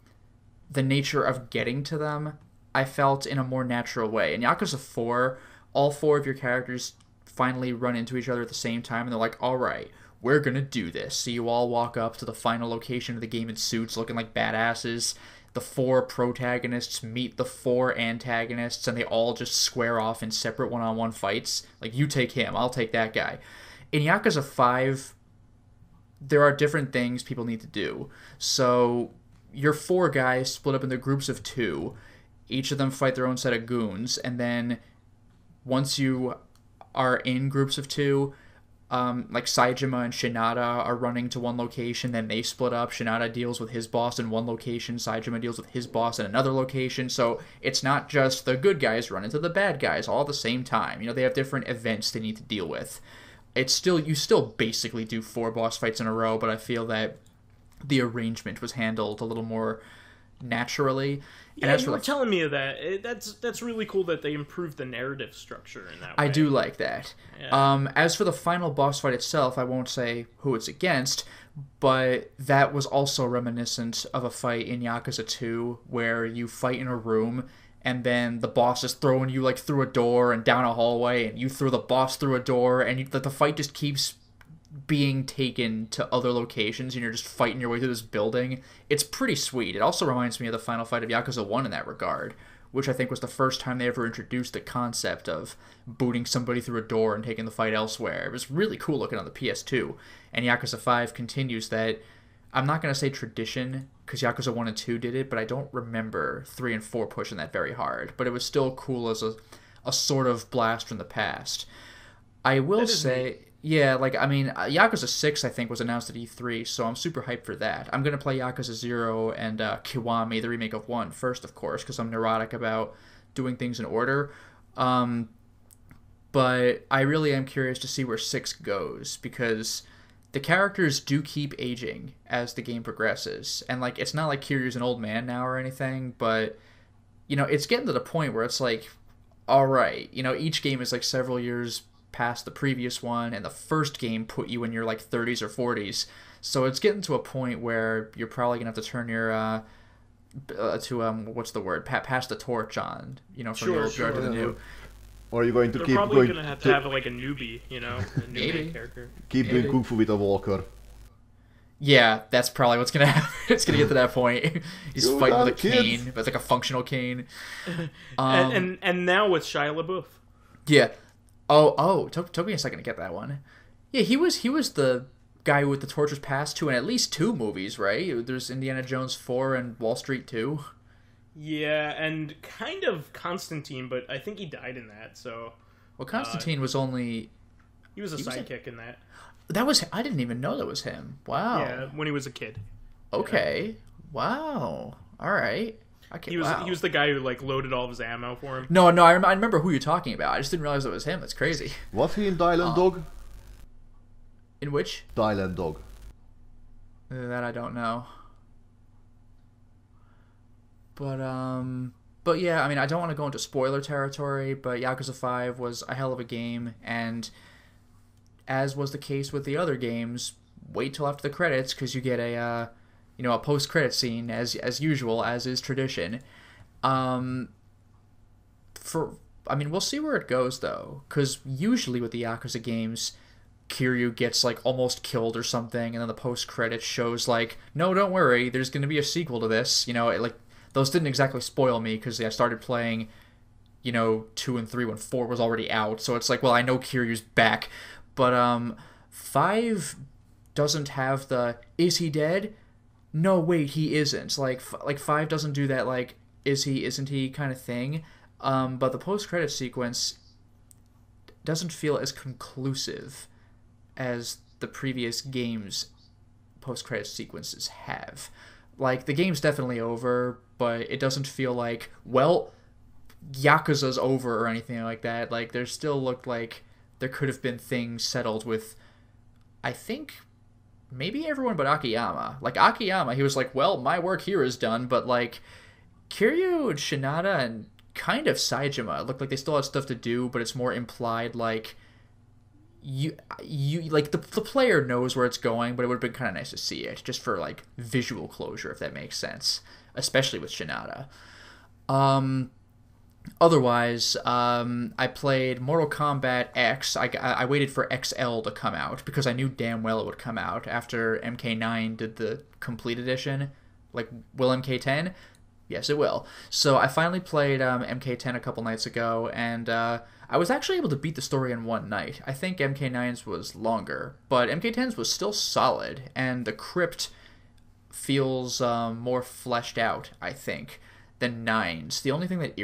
C: nature of getting to them, I felt, in a more natural way. In Yakuza 4, all 4 of your characters finally run into each other at the same time, and they're like, all right, we're gonna do this. So you all walk up to the final location of the game in suits looking like badasses. The 4 protagonists meet the 4 antagonists, and they all just square off in separate one-on-one fights. Like, you take him, I'll take that guy. In Yakuza 5, there are different things people need to do. So, your 4 guys split up into groups of 2. Each of them fight their own set of goons, and then once you are in groups of 2, like Saejima and Shinada are running to one location, then they split up. Shinada deals with his boss in one location, Saejima deals with his boss in another location, so it's not just the good guys run into the bad guys all at the same time. They have different events they need to deal with. You still basically do 4 boss fights in a row, but I feel that the arrangement was handled a little more naturally.
B: Yeah, you were telling me of that. That's really cool that they improved the narrative structure in that way.
C: I do like that. Yeah. As for the final boss fight itself, I won't say who it's against, but that was also reminiscent of a fight in Yakuza 2 where you fight in a room and then the boss is throwing you through a door and down a hallway, and you throw the boss through a door, and the fight just keeps being taken to other locations and you're just fighting your way through this building. It's pretty sweet. It also reminds me of the final fight of Yakuza 1 in that regard, which I think was the first time they ever introduced the concept of booting somebody through a door and taking the fight elsewhere. It was really cool looking on the PS2, and Yakuza 5 continues that. I'm not going to say tradition, because Yakuza 1 and 2 did it, but I don't remember 3 and 4 pushing that very hard. But it was still cool as a sort of blast from the past. I will say... Yeah, like, I mean, Yakuza 6, I think, was announced at E3, so I'm super hyped for that. I'm going to play Yakuza 0 and Kiwami, the remake of 1, first, of course, because I'm neurotic about doing things in order. But I really am curious to see where 6 goes, because the characters do keep aging as the game progresses. And, like, it's not like Kiryu's an old man now or anything, but, you know, it's getting to the point where it's like, alright, you know, each game is, like, several years past the previous one, and the first game put you in your like 30s or 40s, so it's getting to a point where you're probably gonna have to turn your what's the word, pass the torch on, you know, from the old guard to the new.
D: Or are you going to
B: They're
D: keep
B: probably
D: going
B: gonna have to have like a newbie, you know, a newbie
C: Maybe.
B: character.
D: keep doing kung fu with a walker?
C: Yeah, that's probably what's gonna happen. It's gonna get to that point. He's
D: Go
C: fighting
D: on,
C: with a cane,
D: kids.
C: but it's like a functional cane.
B: And now with Shia LaBeouf.
C: Yeah. Oh, took me a second to get that one. Yeah, he was the guy with the torch was passed to in at least 2 movies, right? There's Indiana Jones 4 and Wall Street 2.
B: Yeah, and kind of Constantine, but I think he died in that, so...
C: Well, Constantine was only...
B: He was a
C: He was
B: sidekick in that.
C: That was... I didn't even know that was him. Wow.
B: Yeah, when he was a kid.
C: Okay. Wow. All right. Okay,
B: He was the guy who like loaded all of his ammo for him.
C: No, I remember who you're talking about. I just didn't realize it was him. That's crazy.
D: Was he in Dylan Dog?
C: In which?
D: Dylan Dog.
C: That I don't know. But yeah, I mean, I don't want to go into spoiler territory, but Yakuza 5 was a hell of a game, and as was the case with the other games, wait till after the credits, because you get a post-credit scene, as usual, as is tradition. We'll see where it goes, though, because usually with the Yakuza games, Kiryu gets, like, almost killed or something, and then the post-credits shows, like, no, don't worry, there's going to be a sequel to this, you know, those didn't exactly spoil me, because I started playing, 2 and 3 when 4 was already out, so it's like, well, I know Kiryu's back, but, 5 doesn't have the, is he dead? No, wait, he isn't. Like 5 doesn't do that, like, is he, isn't he kind of thing. But the post-credit sequence doesn't feel as conclusive as the previous game's post-credit sequences have. Like, the game's definitely over, but it doesn't feel like, well, Yakuza's over or anything like that. Like, there still looked like there could have been things settled with, I think, maybe everyone but Akiyama. Like, Akiyama, he was like, well, my work here is done, but, like, Kiryu and Shinada and kind of Saejima look like they still have stuff to do, but it's more implied, like, you like, the player knows where it's going, but it would have been kind of nice to see it, just for, like, visual closure, if that makes sense. Especially with Shinada. Otherwise, I played Mortal Kombat X. I waited for XL to come out because I knew damn well it would come out after MK9 did the complete edition. Like, will MK10? Yes, it will. So I finally played MK10 a couple nights ago, and I was actually able to beat the story in one night. I think MK9's was longer, but MK10's was still solid, and the crypt feels more fleshed out, I think, than 9's. The only thing that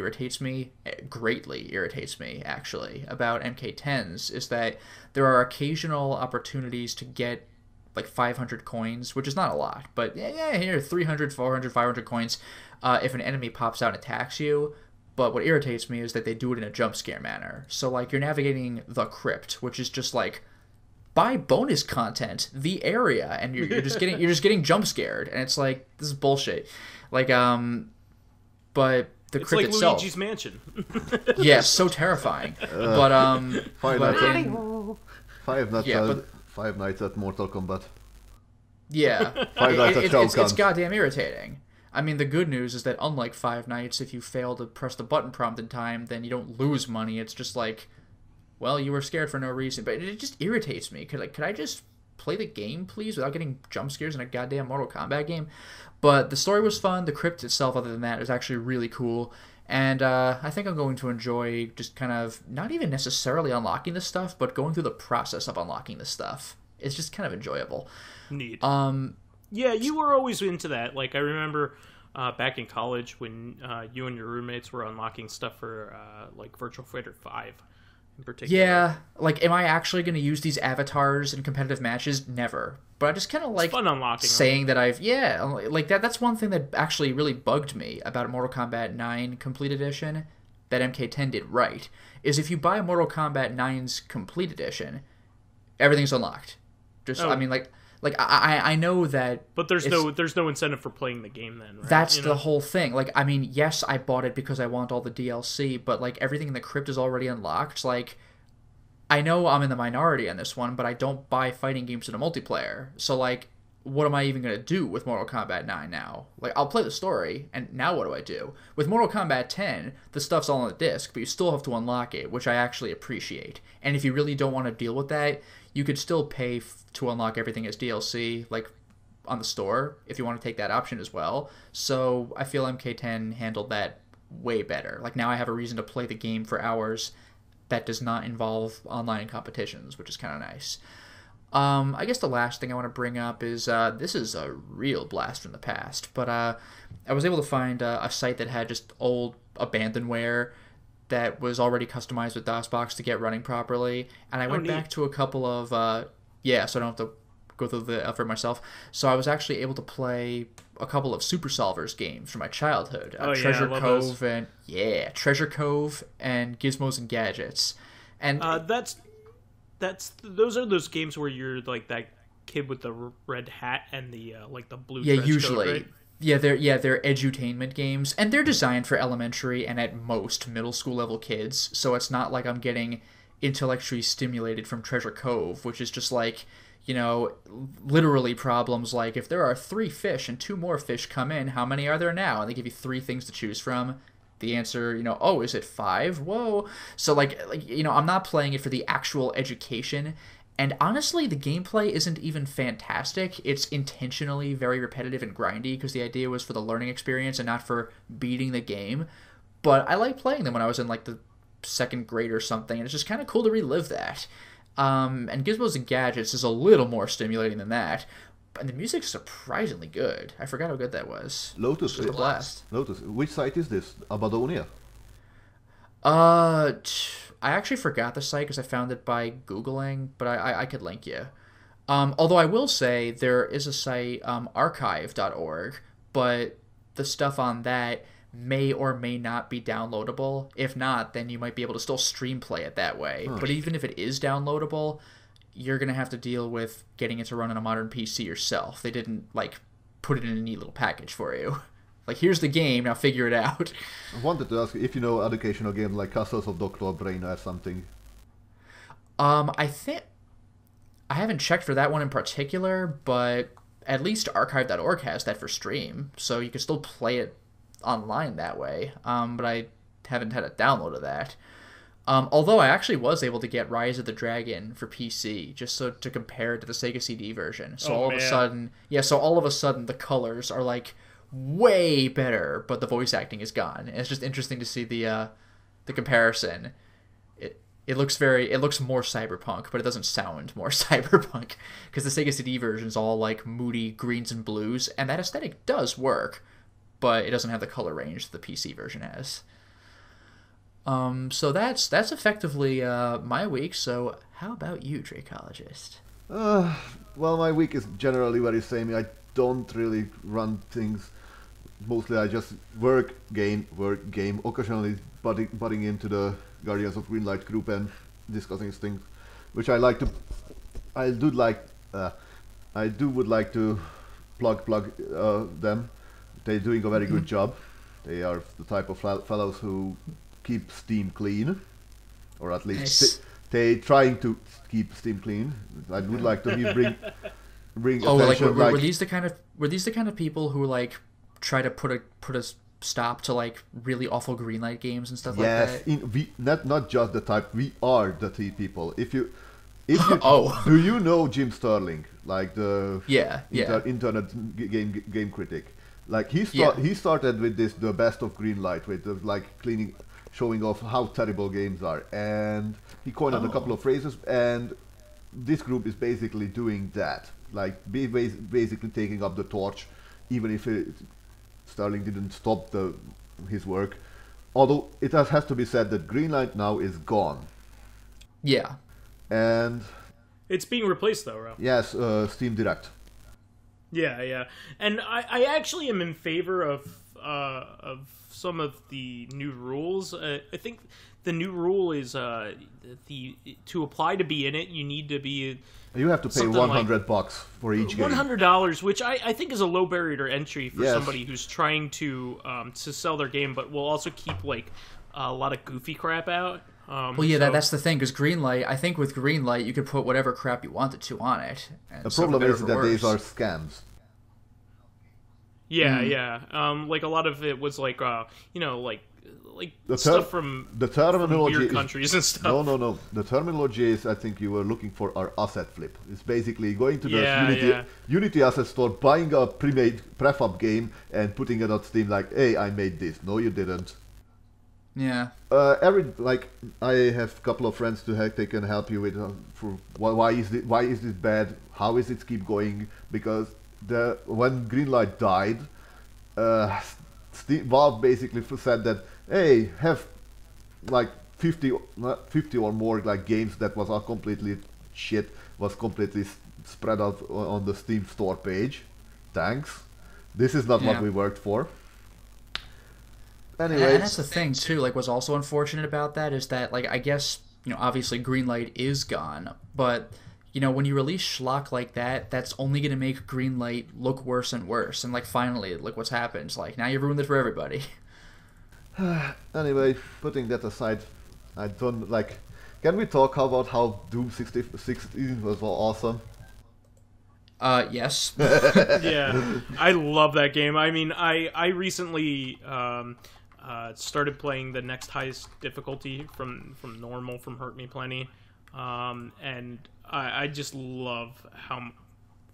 C: greatly irritates me, actually, about MK10's is that there are occasional opportunities to get, like, 500 coins, which is not a lot, but yeah, here, 300, 400, 500 coins if an enemy pops out and attacks you. But what irritates me is that they do it in a jump scare manner. So, like, you're navigating the crypt, which is just, like, buy bonus content, the area, and you're just getting jump scared, and it's like, this is bullshit. Like, but the
B: It's
C: crypt
B: like
C: itself,
B: Luigi's Mansion.
C: yeah, so terrifying.
D: Five
C: but
D: Nights at Mortal Kombat.
C: yeah,
D: Five Nights at Shao
C: it's
D: Kahn.
C: goddamn irritating. I mean, the good news is that unlike Five Nights, if you fail to press the button prompt in time, then you don't lose money. It's just like, well, you were scared for no reason. But it just irritates me. Could I just play the game, please, without getting jump scares in a goddamn Mortal Kombat game. But the story was fun. The crypt itself, other than that, is actually really cool. And I think I'm going to enjoy just kind of not even necessarily unlocking this stuff, but going through the process of unlocking this stuff. It's just kind of enjoyable.
B: Neat. Yeah, you were always into that. Like, I remember back in college when you and your roommates were unlocking stuff for like Virtual Fighter 5 in particular.
C: Yeah, like, am I actually going to use these avatars in competitive matches? Never. But I just kind of like
B: fun unlocking
C: saying that I've, like that's one thing that actually really bugged me about Mortal Kombat 9 Complete Edition that MK10 did right, is if you buy Mortal Kombat 9's Complete Edition, everything's unlocked. Just, I mean, like I know that,
B: but there's no incentive for playing the game then, right?
C: That's the whole thing. Like, I mean, yes, I bought it because I want all the DLC, but like everything in the crypt is already unlocked. Like, I know I'm in the minority on this one, but I don't buy fighting games in a multiplayer. So like, what am I even going to do with Mortal Kombat 9 now? Like, I'll play the story, and now what do I do? With Mortal Kombat 10, the stuff's all on the disc, but you still have to unlock it, which I actually appreciate. And if you really don't want to deal with that, you could still pay to unlock everything as DLC, like, on the store, if you want to take that option as well. So I feel MK10 handled that way better. Like, now I have a reason to play the game for hours that does not involve online competitions, which is kind of nice. I guess the last thing I want to bring up is, this is a real blast from the past, but I was able to find a site that had just old abandonware that was already customized with DOSBox to get running properly, and I went back to a couple of, so I don't have to go through the effort myself, so I was actually able to play a couple of Super Solvers games from my childhood. Treasure Cove those. Treasure Cove and Gizmos and Gadgets. And
B: those are those games where you're like that kid with the red hat and the like the blue.
C: Yeah, usually.
B: Coat, right?
C: They're edutainment games, and they're designed for elementary and at most middle school level kids. So it's not like I'm getting intellectually stimulated from Treasure Cove, which is just like, you know, literally problems like, if there are 3 fish and 2 more fish come in, how many are there now? And they give you 3 things to choose from. The answer, is it 5? Whoa. So, like, I'm not playing it for the actual education. And honestly, the gameplay isn't even fantastic. It's intentionally very repetitive and grindy because the idea was for the learning experience and not for beating the game. But I like playing them when I was in, like, the 2nd grade or something, and it's just kind of cool to relive that. And Gizmos and Gadgets is a little more stimulating than that. And the music's surprisingly good. I forgot how good that was.
D: Lotus,
C: it was a blast.
D: Lotus, which site is this? Abadonia?
C: I actually forgot the site because I found it by Googling, but I could link you. Although I will say there is a site, archive.org, but the stuff on that may or may not be downloadable. If not, then you might be able to still stream play it that way. But even if it is downloadable, you're going to have to deal with getting it to run on a modern PC yourself. They didn't, like, put it in a neat little package for you. Like, here's the game, now figure it out.
D: I wanted to ask if you know educational games like Castles of Dr. Brain or something.
C: I think... I haven't checked for that one in particular, but at least archive.org has that for stream, so you can still play it online that way. But I haven't had a download of that. Although I actually was able to get Rise of the Dragon for PC, just so to compare it to the Sega CD version. So all of a sudden the colors are like way better, but the voice acting is gone. And it's just interesting to see the comparison. It looks more cyberpunk, but it doesn't sound more cyberpunk because the Sega CD version is all like moody greens and blues, and that aesthetic does work, but it doesn't have the color range that the PC version has. So that's effectively my week. So how about you, Dracologist?
D: Well, my week is generally very same. I don't really run things. Mostly I just work, game. Occasionally butting into the Guardians of Greenlight group and discussing things, which I like to. I would like to plug them. They're doing a very good job. They are the type of fellows who keep Steam clean, or at least they trying to keep Steam clean. I would like to bring attention.
C: Were these the kind of people who like try to put a stop to like really awful Greenlight games and stuff like that?
D: Yes, not just the type. We are the people. If you If you,
C: Oh.
D: Do you know Jim Sterling, like the
C: Yeah, yeah.
D: internet game critic? Like he started with this the best of Greenlight with like showing off how terrible games are, and he coined a couple of phrases, and this group is basically doing that, like basically taking up the torch, even if Sterling didn't stop his work. Although it has to be said that Greenlight now is gone.
C: Yeah.
D: And
B: it's being replaced though, Ro.
D: Yes, Steam Direct.
B: Yeah. And I actually am in favor of some of the new rules. I think the new rule is to apply to be in it, you need to be.
D: You have to pay $100 for each game.
B: $100, which I think is a low barrier to entry for somebody who's trying to sell their game, but will also keep like a lot of goofy crap out.
C: Well, yeah, that's the thing, because Greenlight, I think with Greenlight, you could put whatever crap you wanted to on it.
D: The problem is that these are scams.
B: Yeah. Like a lot of it was like, like
D: the
B: stuff from weird countries and stuff.
D: No. The terminology is, I think you were looking for, our asset flip. It's basically going to the Unity asset store, buying a pre-made prefab game, and putting it on Steam like, hey, I made this. No, you didn't.
C: Yeah.
D: I have a couple of friends they can help you with for why is this bad? How is it keep going? Because when Greenlight died, Valve basically said that, hey, have like 50 or more like games that was all completely shit, was completely spread out on the Steam store page. Thanks. This is not what we worked for. Anyways.
C: And that's the thing too, like what's also unfortunate about that is that, like, I guess, obviously Greenlight is gone, but when you release schlock like that, that's only going to make Greenlight look worse and worse. And like finally, look what's happened. Like now you've ruined it for everybody.
D: Anyway, putting that aside, I don't like. Can we talk about how Doom 16 was awesome?
C: Yes.
B: Yeah, I love that game. I mean, I recently started playing the next highest difficulty from normal, from Hurt Me Plenty, and I just love how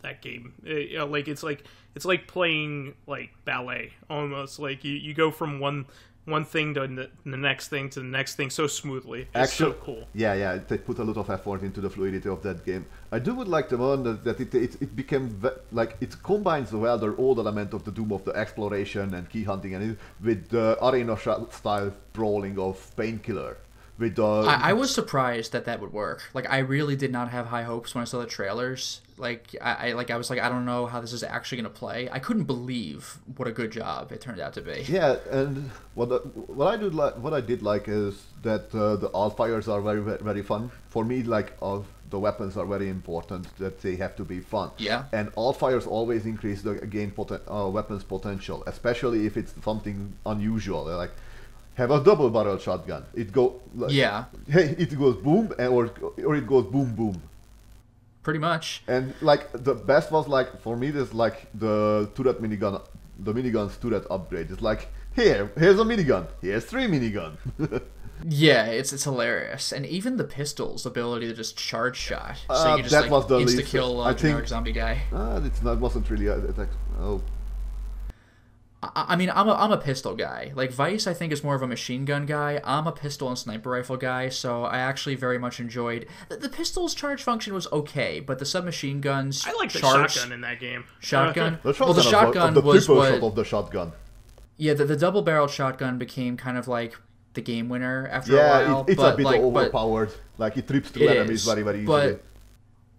B: that game. It's like playing like ballet almost. Like you go from one thing to the next thing to the next thing so smoothly. It's so cool.
D: Yeah, they put a lot of effort into the fluidity of that game. I would like to learn that it became like it combines well the old element of the Doom of the exploration and key hunting and with the arena style brawling of Painkiller.
C: I was surprised that would work. Like, I really did not have high hopes when I saw the trailers. Like, I was like, I don't know how this is actually going to play. I couldn't believe what a good job it turned out to be.
D: Yeah, and what I did like is that the all fires are very, very fun. For me, like, all the weapons are very important, that they have to be fun.
C: Yeah.
D: And all fires always increase the weapons potential, especially if it's something unusual. Like, have a double barrel shotgun. It goes boom, or it goes boom boom.
C: Pretty much.
D: And like the best was like for me this like the turret minigun, the minigun's turret upgrade. It's like here's a minigun, here's 3 minigun.
C: Yeah, it's hilarious, and even the pistol's ability to just charge shot, so you just
D: that was the
C: insta kill a generic zombie guy.
D: Wasn't really attack. Oh.
C: I mean, I'm a pistol guy. Like, Vyse, I think, is more of a machine gun guy. I'm a pistol and sniper rifle guy, so I actually very much enjoyed... The pistol's charge function was okay, but the submachine guns...
B: I like the shotgun in that game.
C: Shotgun?
D: The
C: shotgun
D: was what... of the shotgun.
C: Yeah, the double-barreled shotgun became kind of like the game winner after a while.
D: It's a bit overpowered. Like, it trips through enemies very, very easily.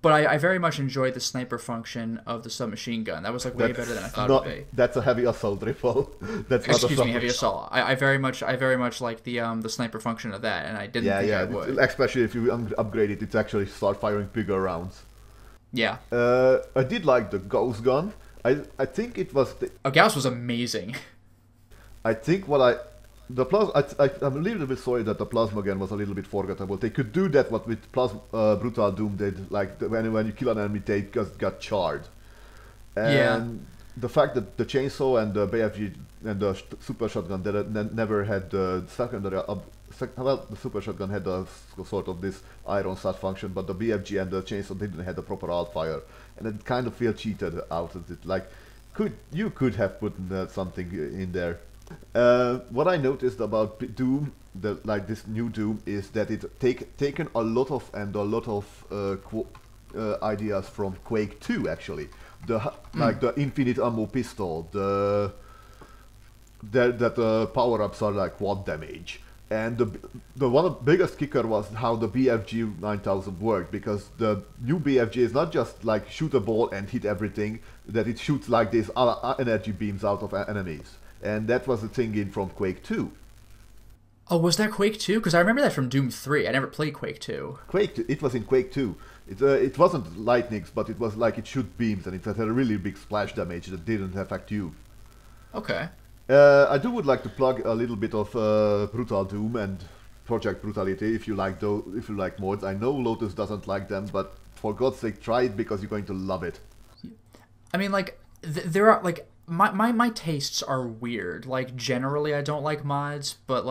C: But I very much enjoyed the sniper function of the submachine gun. That was like way better than I thought it would be.
D: That's a heavy assault rifle.
C: Heavy assault. I very much like the sniper function of that, and I didn't think I would.
D: Especially if you upgrade it, it's actually start firing bigger rounds.
C: Yeah.
D: I did like the Gauss gun. I think it was
C: Gauss was amazing.
D: I think I'm a little bit sorry that the plasma gun was a little bit forgettable. They could do that what with Brutal Doom did, like when you kill an enemy, they just got charred. And the fact that the chainsaw and the BFG and the super shotgun never had the secondary well, the Super Shotgun had a sort of this iron sight function, but the BFG and the chainsaw didn't have the proper alt fire, and it kind of feel cheated out of it. Like, you could have put something in there. What I noticed about Doom, this new Doom, is that it taken a lot of ideas from Quake 2 actually. The infinite ammo pistol, that the power-ups are like quad damage, and the one of the biggest kicker was how the BFG 9000 worked, because the new BFG is not just like shoot a ball and hit everything, that it shoots like these energy beams out of enemies, and that was the thing in from Quake 2.
C: Oh, was that Quake 2? Because I remember that from Doom 3. I never played Quake 2.
D: It was in Quake 2. It wasn't lightnings, but it was like it shoot beams, and it had a really big splash damage that didn't affect you.
C: Okay.
D: I would like to plug a little bit of Brutal Doom and Project Brutality if you like mods. I know Lotus doesn't like them, but for God's sake, try it because you're going to love it.
C: I mean, like, there are, like, my tastes are weird. Like, generally I don't like mods, but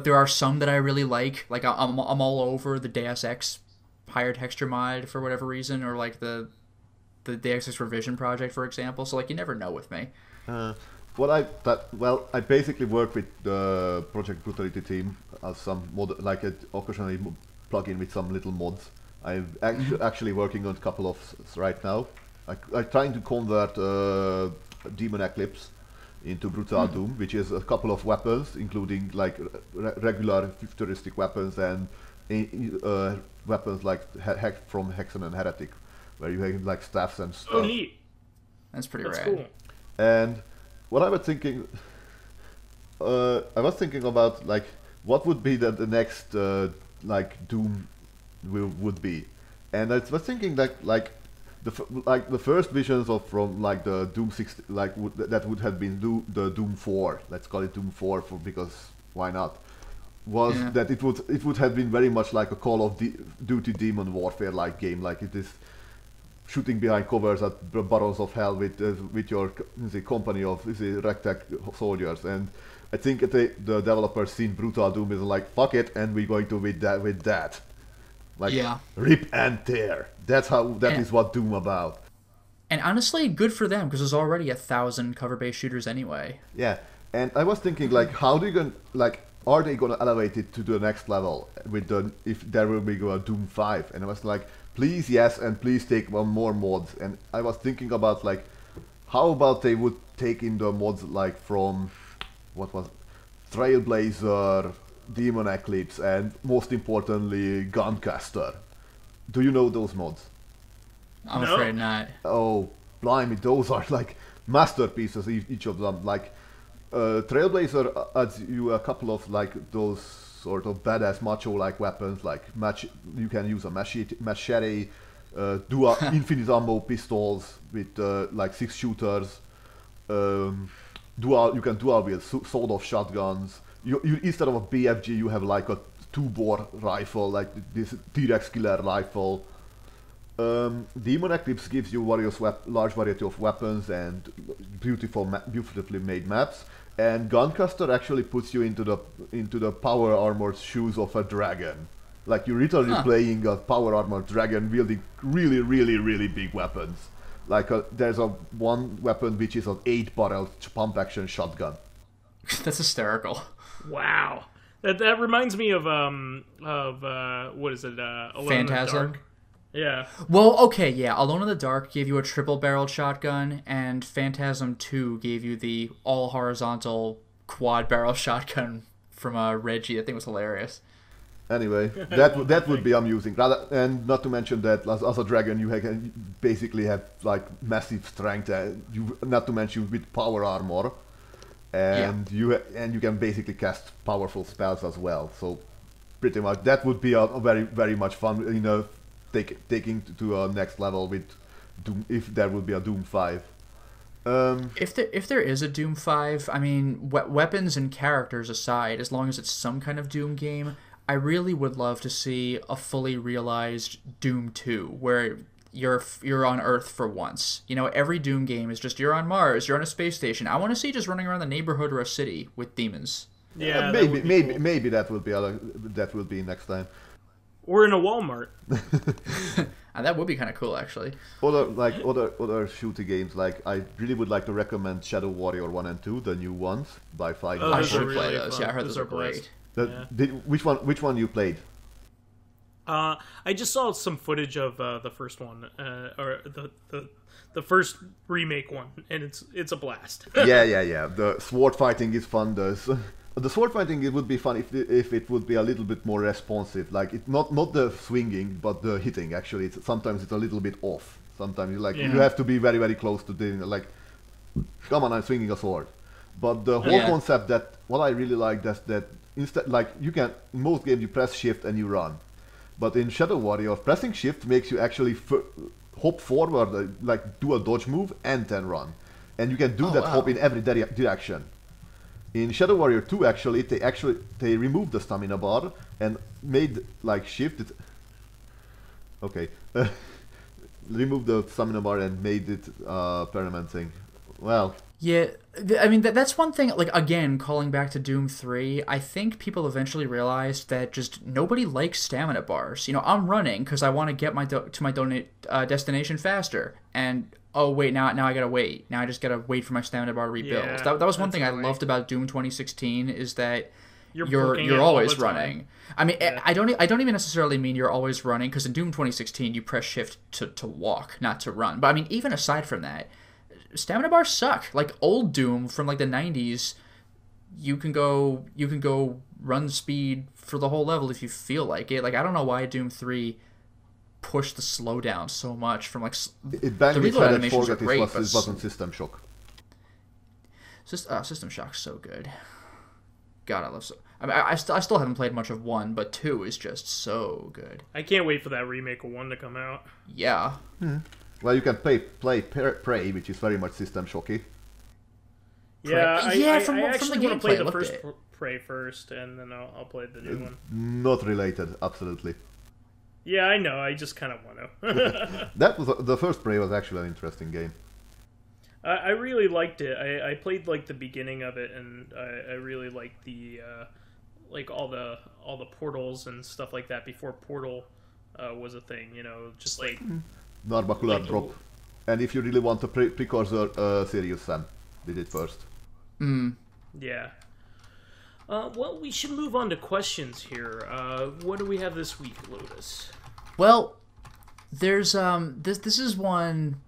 C: there are some that I really like. Like, I'm all over the Deus Ex higher texture mod for whatever reason, or like the Deus Ex Revision project, for example. So, like, you never know with me.
D: I basically work with the Project Brutality team as some mod, like occasionally plug in with some little mods. I'm actually working on a couple of right now. I'm trying to convert Demon Eclipse into Brutal Doom, which is a couple of weapons, including like regular futuristic weapons and weapons like from Hexen and Heretic, where you have like staffs and stuff.
B: Oh, neat.
C: That's pretty rad.
B: Cool.
D: And what I was thinking about, like, what would be the next like Doom would be, and I was thinking like the first visions of from like the Doom 6, like that would have been the Doom 4. Let's call it Doom 4 because why not? That it would have been very much like a Call of Duty Demon Warfare like game, like it is shooting behind covers at Barons of Hell with your company of ragtag soldiers. And I think the developers seen Brutal Doom is like, fuck it, and we're going to with that. Like, rip and tear. That is what Doom about.
C: And honestly, good for them, because there's already 1,000 cover-based shooters anyway.
D: Yeah, and I was thinking, like, are they gonna elevate it to the next level if there will be a Doom 5? And I was like, please, yes, and please take one more mods. And I was thinking about, like, how about they would take in the mods like from Trailblazer, Demon Eclipse, and most importantly, Guncaster. Do you know those mods?
C: I'm afraid not.
D: Oh, blimey, those are like masterpieces, each of them. Like, Trailblazer adds you a couple of like those sort of badass macho-like weapons, like you can use a machete, dual infinite ammo pistols with like 6 shooters. You can dual wield sawed-off shotguns. You instead of a BFG, you have like a 2-bore rifle, like this T-Rex killer rifle. Demon Eclipse gives you large variety of weapons and beautifully made maps. And Guncaster actually puts you into the power armored shoes of a dragon. Like, you're literally playing a power armored dragon wielding really, really, really big weapons. Like, there's one weapon which is an 8-barrel pump action shotgun.
C: That's hysterical.
B: Wow, that reminds me of what is it? Alone
C: Phantasm.
B: in the Dark. Yeah.
C: Well, okay, yeah. Alone in the Dark gave you a triple-barreled shotgun, and Phantasm 2 gave you the all-horizontal quad-barrel shotgun from Reggie. I think it was hilarious.
D: Anyway, that would be amusing. And not to mention that as a dragon, you can basically have like massive strength. Not to mention with power armor, and you can basically cast powerful spells as well. So pretty much that would be a very, very much fun. Taking to a next level with Doom, if there would be a Doom 5.
C: If there is a Doom 5, I mean, weapons and characters aside, as long as it's some kind of Doom game, I really would love to see a fully realized Doom 2, where you're on Earth for once. Every Doom game is just you're on Mars, you're on a space station. I want to see just running around the neighborhood or a city with demons.
B: Yeah,
D: maybe that will be next time.
B: Or in a Walmart.
C: That would be kind of cool, actually.
D: Other shooter games, like I really would like to recommend Shadow Warrior 1 and 2, the new ones by Vyse.
C: I should play
B: really
C: those.
B: fun.
C: Yeah, I heard those are great.
D: Which one you played?
B: I just saw some footage of the first one, or the first remake one, and it's a blast.
D: yeah. The sword fighting is fun. The sword fighting, it would be fun if it would be a little bit more responsive. Like it's not the swinging, but the hitting. Actually, sometimes it's a little bit off. Sometimes you have to be very, very close to doing like, come on, I'm swinging a sword. But the whole concept, that what I really like, that instead, like, you can, in most games you press shift and you run, but in Shadow Warrior, pressing shift makes you actually hop forward, like do a dodge move and then run, and you can do hop in every direction. In Shadow Warrior 2, actually, they removed the stamina bar and made like shift it. Okay, removed the stamina bar and made it permanent thing. Well.
C: Yeah, I mean, that's one thing, like, again, calling back to Doom 3, I think people eventually realized that just nobody likes stamina bars. You know, I'm running because I want to get to my destination faster, and, oh, wait, now I gotta wait. Now I just gotta wait for my stamina bar to rebuild.
B: Yeah,
C: that was one thing I loved about Doom 2016, is that you're
B: all
C: always
B: the
C: running.
B: time.
C: I mean, I don't even necessarily mean you're always running, because in Doom 2016, you press shift to walk, not to run. But, I mean, even aside from that, stamina bars suck. Like old Doom from like the 90s, you can go run speed for the whole level if you feel like it. Like, I don't know why Doom 3 pushed the slowdown so much from like
D: it the reload animations are great, but it wasn't System Shock.
C: System Shock's so good. God, I love I mean, I still haven't played much of 1, but 2 is just so good.
B: I can't wait for that remake of 1 to come out.
C: Yeah.
D: Well, you can play Prey, which is very much System Shocky.
B: Yeah, I actually want to play the first
C: it.
B: Prey first, and then I'll play the new one.
D: Not related, absolutely.
B: Yeah, I know. I just kind of want to.
D: That was the first Prey was actually an interesting game.
B: I really liked it. I played like the beginning of it, and I really liked the like all the portals and stuff like that before Portal was a thing. You know, just like.
D: Narbacular drop. And if you really want a precursor, Sirius Sam did it first.
B: Yeah. Well, we should move on to questions here. What do we have this week, Lotus?
C: Well, there's this is one.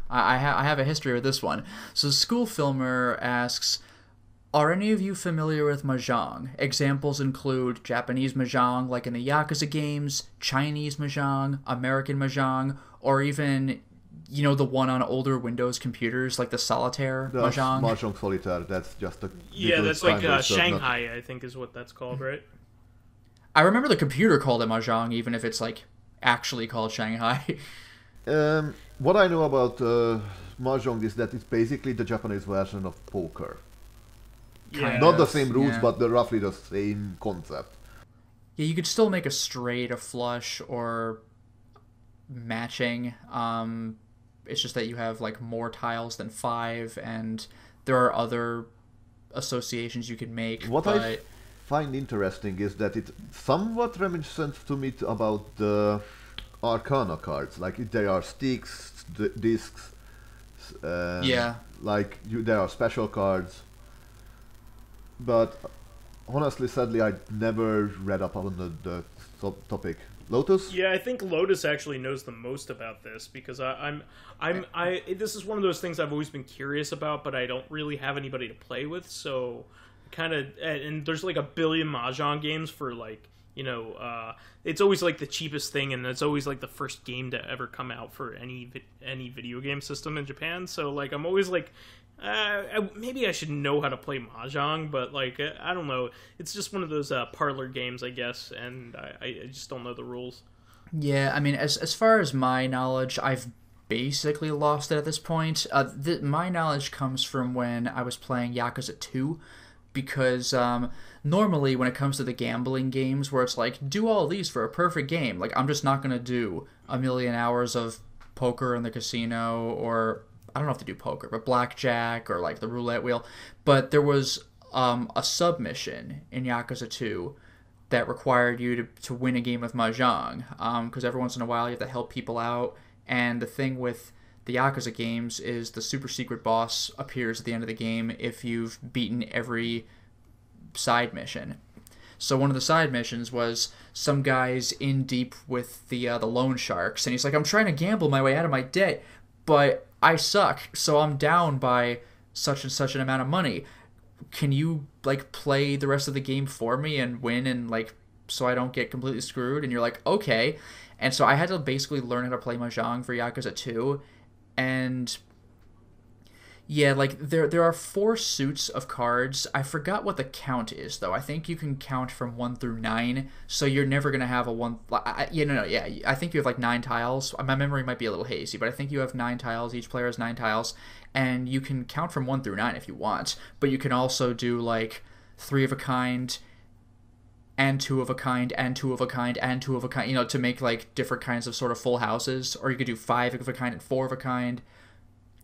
C: I have a history with this one. So School Filmer asks, are any of you familiar with Mahjong? Examples include Japanese Mahjong, like in the Yakuza games, Chinese Mahjong, American Mahjong, or even, you know, the one on older Windows computers, like the Solitaire Mahjong.
D: Mahjong Solitaire, that's just a...
B: Yeah, that's like Shanghai, I think is what that's called, right?
C: I remember the computer called it Mahjong, even if it's, like, actually called Shanghai.
D: What I know about Mahjong is that it's basically the Japanese version of poker.
C: Yeah,
D: not the same rules, but they're roughly the same concept.
C: Yeah, you could still make a straight, a flush, or matching. It's just that you have like more tiles than 5, and there are other associations you can make.
D: What I find interesting is that it's somewhat reminiscent to me about the Arcana cards. Like there are sticks, discs. Like there are special cards. But honestly, sadly, I never read up on the topic. Lotus?
B: Yeah, I think Lotus actually knows the most about this, because this is one of those things I've always been curious about, but I don't really have anybody to play with. So, and there's like a billion Mahjong games for like, you know, it's always like the cheapest thing, and it's always like the first game to ever come out for any video game system in Japan. So like, I'm always like. Maybe I should know how to play Mahjong, but like I don't know. It's just one of those parlor games, I guess, and I just don't know the rules.
C: Yeah, I mean, as far as my knowledge, I've basically lost it at this point. My knowledge comes from when I was playing Yakuza 2, because normally when it comes to the gambling games where it's like, do all these for a perfect game, like I'm just not going to do a million hours of poker in the casino, or I don't know if to do poker, but blackjack or like the roulette wheel. But there was a submission in Yakuza 2 that required you to win a game of Mahjong, because every once in a while you have to help people out, and the thing with the Yakuza games is the super secret boss appears at the end of the game if you've beaten every side mission. So one of the side missions was some guy's in deep with the loan sharks, and he's like, I'm trying to gamble my way out of my debt, but I suck, so I'm down by such and such an amount of money. Can you, like, play the rest of the game for me and win, and, like, so I don't get completely screwed? And you're like, okay. And so I had to basically learn how to play Mahjong for Yakuza 2, and yeah, like, there are 4 suits of cards. I forgot what the count is, though. I think you can count from 1 through 9, so you're never going to have a 1... I think you have, like, 9 tiles. My memory might be a little hazy, but I think you have 9 tiles. Each player has 9 tiles, and you can count from 1 through 9 if you want, but you can also do, like, 3 of a kind, and 2 of a kind, and 2 of a kind, and 2 of a kind, you know, to make, like, different kinds of sort of full houses, or you could do 5 of a kind and 4 of a kind.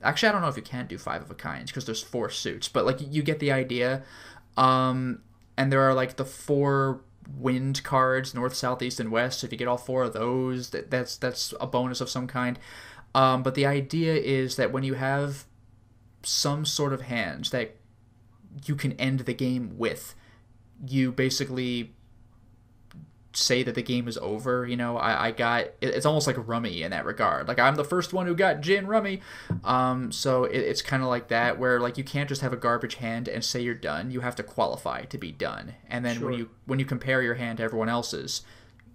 C: Actually, I don't know if you can do 5 of a kind, because there's 4 suits, but, like, you get the idea. And there are, like, the 4 wind cards, north, south, east, and west. So if you get all 4 of those, that's a bonus of some kind. But the idea is that when you have some sort of hand that you can end the game with, you basically say that the game is over. You know, I got... It's almost like rummy in that regard. Like, I'm the first one who got gin rummy. So it's kind of like that, where, like, you can't just have a garbage hand and say you're done. You have to qualify to be done. And then
B: Sure.
C: when you compare your hand to everyone else's,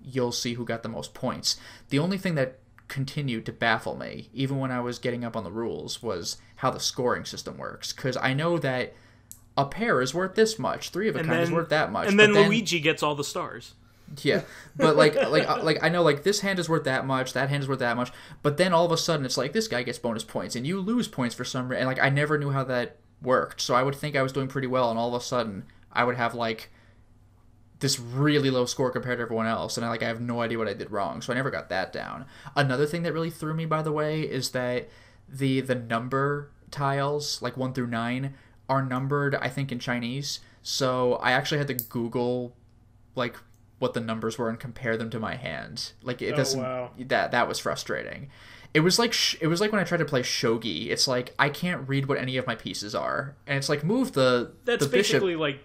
C: you'll see who got the most points. The only thing that continued to baffle me, even when I was getting up on the rules, was how the scoring system works. Because I know that a pair is worth this much, 3 of a kind is worth that much.
B: And then Luigi gets all the stars.
C: Yeah, but like I know, like, this hand is worth that much, that hand is worth that much, but then all of a sudden it's like this guy gets bonus points and you lose points for some reason. And, like, I never knew how that worked, so I would think I was doing pretty well, and all of a sudden I would have, like, this really low score compared to everyone else, and I have no idea what I did wrong, so I never got that down. Another thing that really threw me, by the way, is that the number tiles, like 1 through 9, are numbered, I think, in Chinese. So I actually had to Google, like, what the numbers were and compare them to my hand. Like, it doesn't...
B: Wow.
C: That was frustrating. It was like when I tried to play shogi. It's like, I can't read what any of my pieces are, and it's like, move the
B: That's
C: the bishop.
B: basically like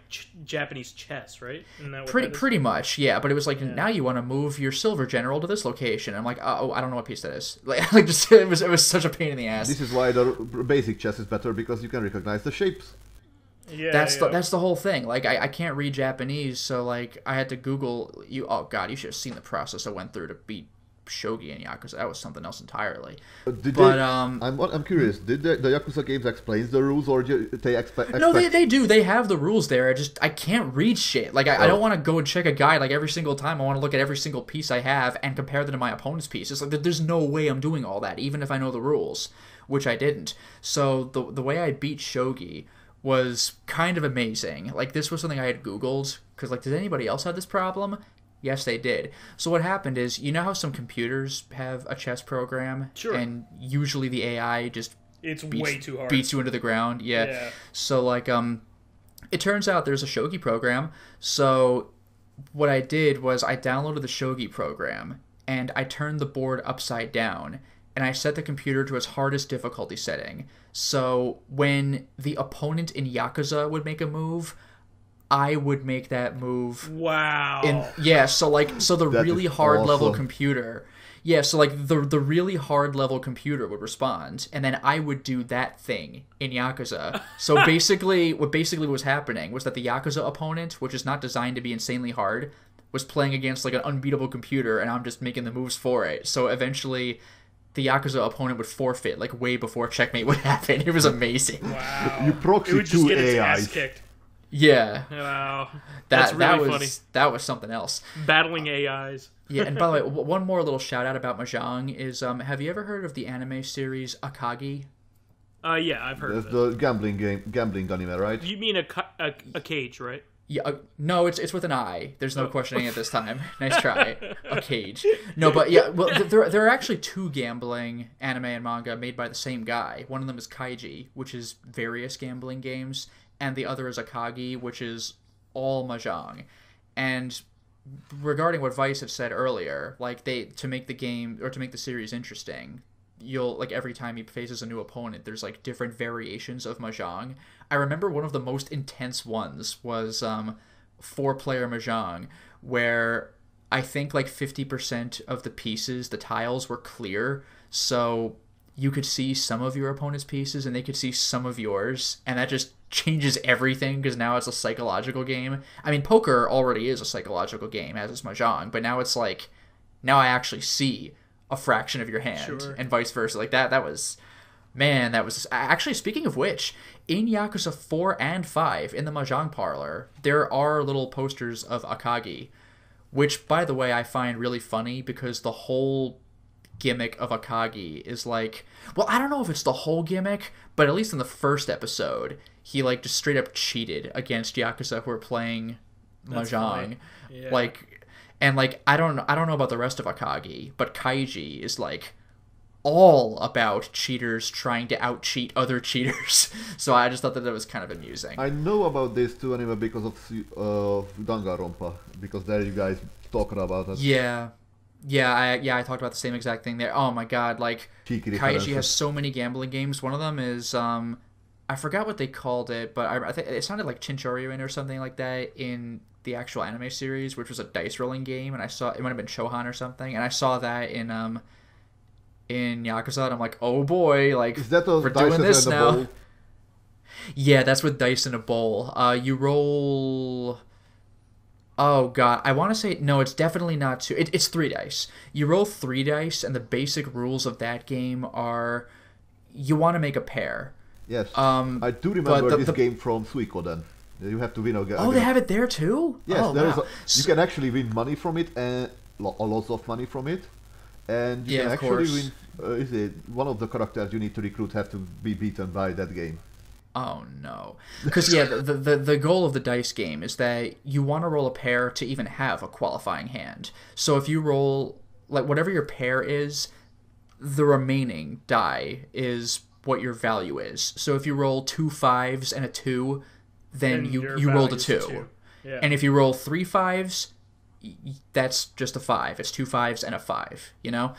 B: Japanese chess, right? Isn't that what that is?
C: Pretty much, yeah. But it was like, now you want to move your silver general to this location. I'm like, oh, I don't know what piece that is. Like just it was such a pain in the ass.
D: This is why the basic chess is better, because you can recognize the shapes.
B: Yeah,
C: That's the whole thing. Like, I can't read Japanese, so, like, I had to Google you. Oh God, you should have seen the process I went through to beat shogi in Yakuza. That was something else entirely.
D: I'm curious. Did the Yakuza games explain the rules, or do they expect?
C: No, they do. They have the rules there. I can't read shit. Like, I don't want to go and check a guide like every single time. I want to look at every single piece I have and compare them to my opponent's piece. It's like, there's no way I'm doing all that, even if I know the rules, which I didn't. So the way I beat shogi was kind of amazing. Like, this was something I had Googled, because, like, did anybody else have this problem? Yes, they did. So what happened is, you know how some computers have a chess program?
B: Sure.
C: And usually the AI just
B: way too hard.
C: beats you into the ground. Yeah. So, like, it turns out there's a shogi program. So what I did was I downloaded the shogi program, and I turned the board upside down, and I set the computer to its hardest difficulty setting. So when the opponent in Yakuza would make a move, I would make that move.
B: Wow.
C: So the
D: That
C: really
D: is
C: hard level
D: awesome.
C: computer. Yeah, so, like, the really hard level computer would respond, and then I would do that thing in Yakuza. So basically, what was happening was that the Yakuza opponent, which is not designed to be insanely hard, was playing against, like, an unbeatable computer, and I'm just making the moves for it. So eventually, the Yakuza opponent would forfeit, like, way before checkmate would happen. It was amazing.
B: Wow.
D: You proxy
B: It would just
D: two
B: get its
D: AIs.
B: ass kicked.
C: Yeah.
B: Wow. That's really funny.
C: That was something else.
B: Battling AIs.
C: Yeah, and by the way, one more little shout out about Mahjong is, have you ever heard of the anime series Akagi?
B: Yeah, I've heard
D: That's
B: of it.
D: the gambling anime, right?
B: You mean a cage, right?
C: Yeah, no, it's with an I. There's no questioning it this time. Nice try. A cage. No, but yeah, well, there are actually 2 gambling anime and manga made by the same guy. One of them is Kaiji, which is various gambling games, and the other is Akagi, which is all Mahjong. And regarding what Vyse had said earlier, like to make the game or to make the series interesting, you'll like every time he faces a new opponent, there's like different variations of Mahjong. I remember one of the most intense ones was 4-player Mahjong, where I think like 50% of the pieces, the tiles were clear, so you could see some of your opponent's pieces and they could see some of yours, and that just changes everything because now it's a psychological game. I mean, poker already is a psychological game, as is Mahjong, but now it's like, now I actually see a fraction of your hand,
B: Sure.
C: and vice versa. Like that was, man, that was... Actually, speaking of which, in Yakuza 4 and 5, in the Mahjong parlor, there are little posters of Akagi, which, by the way, I find really funny because the whole gimmick of Akagi is like... Well, I don't know if it's the whole gimmick, but at least in the first episode, he like just straight up cheated against Yakuza who were playing Mahjong.
B: Yeah.
C: Like, and like, I don't know about the rest of Akagi, but Kaiji is like all about cheaters trying to out-cheat other cheaters. So I just thought that was kind of amusing.
D: I know about this too anyway because of Danganronpa, because there you guys talking about it.
C: Yeah, I talked about the same exact thing there. Oh my god, like Kaiji has so many gambling games. One of them is I forgot what they called it, but I think it sounded like Chinchoryu or something like that in the actual anime series, which was a dice rolling game, and I saw it might have been Shohan or something, and I saw that in Yakuza, and I'm like, oh boy, like
D: is that
C: we're doing this now.
D: Bowl?
C: Yeah, that's with dice in a bowl. You roll. Oh god, I want to say no. It's definitely not two. It's 3 dice. You roll 3 dice, and the basic rules of that game are you want to make a pair.
D: Yes, I do remember this game from Suikoden. You have to win again.
C: Oh, they have it there too?
D: Yes,
C: oh,
D: there
C: wow.
D: is. You can actually win money from it, and lots of money from it. And you can actually win. Is it one of the characters you need to recruit have to be beaten by that game?
C: Oh no, because yeah, the goal of the dice game is that you want to roll a pair to even have a qualifying hand. So if you roll like whatever your pair is, the remaining die is what your value is. So if you roll 2 5s and a 2, then you rolled a 2.
B: Yeah.
C: And if you roll 3 5s, that's just a 5. It's 2 5s and a 5. You know,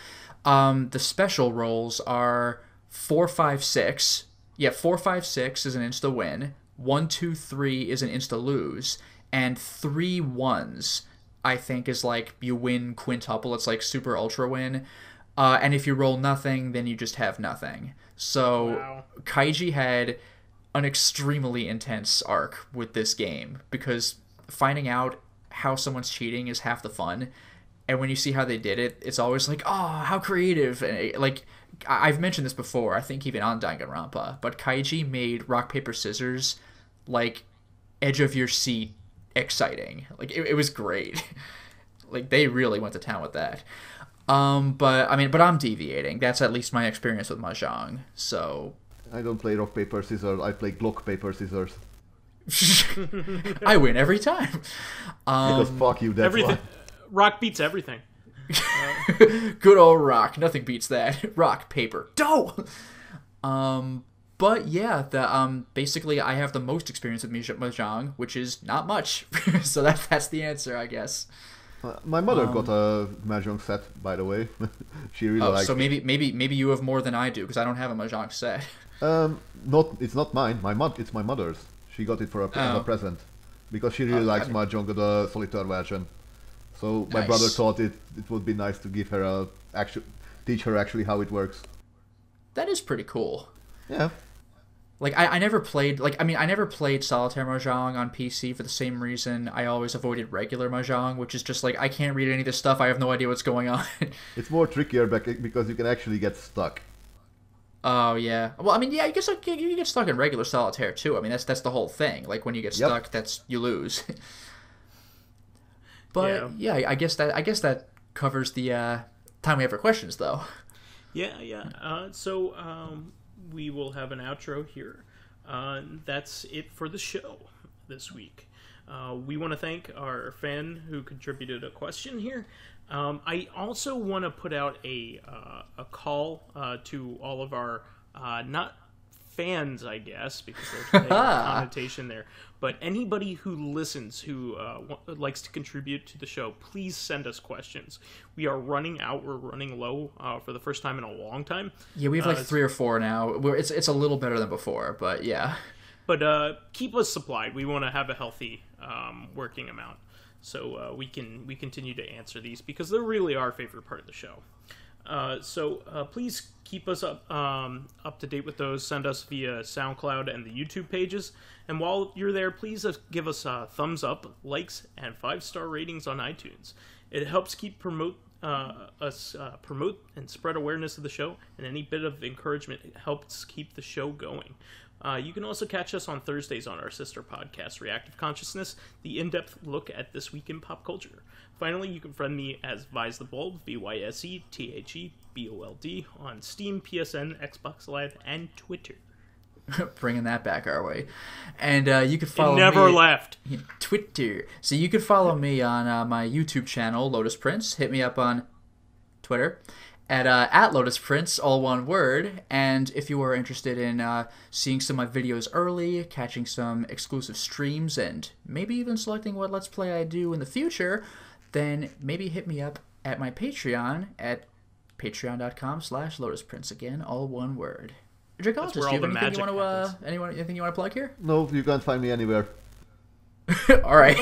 C: the special rolls are 4 5 6. Yeah, 4 5 6 is an insta win. 1 2 3 is an insta lose, and 3 1s I think is like you win quintuple. It's like super ultra win. And if you roll nothing, then you just have nothing. So
B: wow.
C: Kaiji had an extremely intense arc with this game because finding out how someone's cheating is half the fun. And when you see how they did it, it's always like, oh, how creative. And like, I've mentioned this before, I think even on Danganronpa, but Kaiji made rock, paper, scissors like edge of your seat exciting. Like it was great. Like they really went to town with that. But I'm deviating. That's at least my experience with Mahjong. So
D: I don't play rock, paper, scissors. I play Glock, paper, scissors.
C: I win every time.
D: Because fuck you, that's
B: everything.
D: why.
B: Rock beats everything.
C: Good old rock. Nothing beats that. Rock, paper, dough. But yeah, basically I have the most experience with Mahjong, which is not much. So that's the answer, I guess.
D: My mother got a Mahjong set, by the way. She really likes.
C: So maybe you have more than I do because I don't have a Mahjong set.
D: It's not mine. It's my mother's. She got it for a present because she really likes Mahjong, the solitaire version. So my brother thought it would be nice to give her teach her actually how it works.
C: That is pretty cool.
D: Yeah.
C: Like I never played I never played solitaire Mahjong on PC for the same reason I always avoided regular Mahjong, which is just like I can't read any of this stuff. I have no idea what's going on. It's
D: more trickier because you can actually get stuck.
C: Oh yeah. Well, I mean, yeah, I guess you get stuck in regular solitaire too. I mean, that's the whole thing. Like when you get stuck, you lose. But yeah, I guess that covers the time we have for questions, though.
B: Yeah. So we will have an outro here. That's it for the show this week. We want to thank our fan who contributed a question here. I also want to put out a call to all of our not fans, I guess, because there's a connotation there. But anybody who listens, who likes to contribute to the show, please send us questions. We are running out. We're running low for the first time in a long time.
C: Yeah, we have like 3 or 4 now. It's a little better than before, but yeah.
B: But keep us supplied. We want to have a healthy working amount, so we continue to answer these because they're really our favorite part of the show. So please keep us up to date with those. Send us via SoundCloud and the YouTube pages. And while you're there, please give us thumbs up, likes, and 5-star ratings on iTunes. It helps promote and spread awareness of the show, and any bit of encouragement helps keep the show going. You can also catch us on Thursdays on our sister podcast, Reactive Consciousness, the in-depth look at this week in pop culture. Finally, you can friend me as VyseTheBold, VyseTheBold, on Steam, PSN, Xbox Live, and Twitter.
C: Bringing that back our way. And you can follow
B: me... It never left.
C: Twitter. So you can follow me on my YouTube channel, Lotus Prince. Hit me up on Twitter at Lotus Prince, all one word. And if you are interested in seeing some of my videos early, catching some exclusive streams, and maybe even selecting what Let's Play I do in the future, then maybe hit me up at my Patreon at patreon.com/LotusPrince. Again, all one word. Dracologist, do you have anything you want to plug here?
D: No, you can't find me anywhere.
C: All right.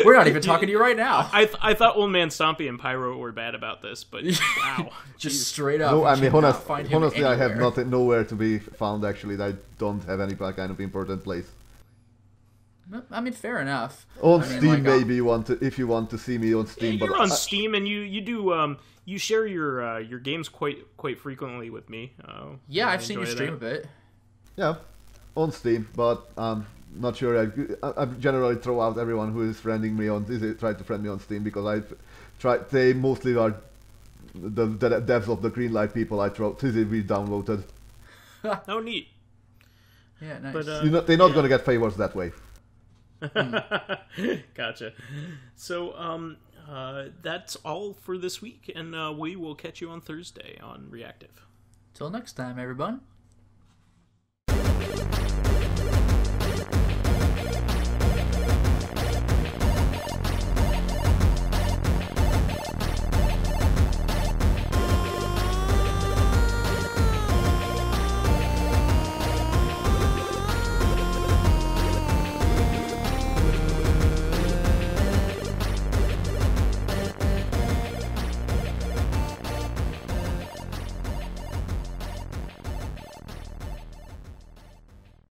C: We're not even talking to you right now.
B: I thought Old Man Stompy and Pyro were bad about this, but wow.
C: Just straight up.
D: No, I mean, honestly, I have nowhere to be found, actually. I don't have any kind of important place.
C: I mean, fair enough.
D: On Steam, maybe if you want to see me on Steam.
B: Yeah, you're on Steam, and you do you share your games quite frequently with me.
C: Yeah, I've seen you stream a bit.
D: Yeah, on Steam, but not sure. I generally throw out everyone who is friending me on. Try to friend me on Steam because they mostly are the devs of the Greenlight people. We downloaded.
B: Oh, neat.
C: Yeah, nice.
B: But,
D: they're not going to get favors that way.
B: Gotcha. So that's all for this week, and we will catch you on Thursday on Reactive.
C: Till next time, everyone.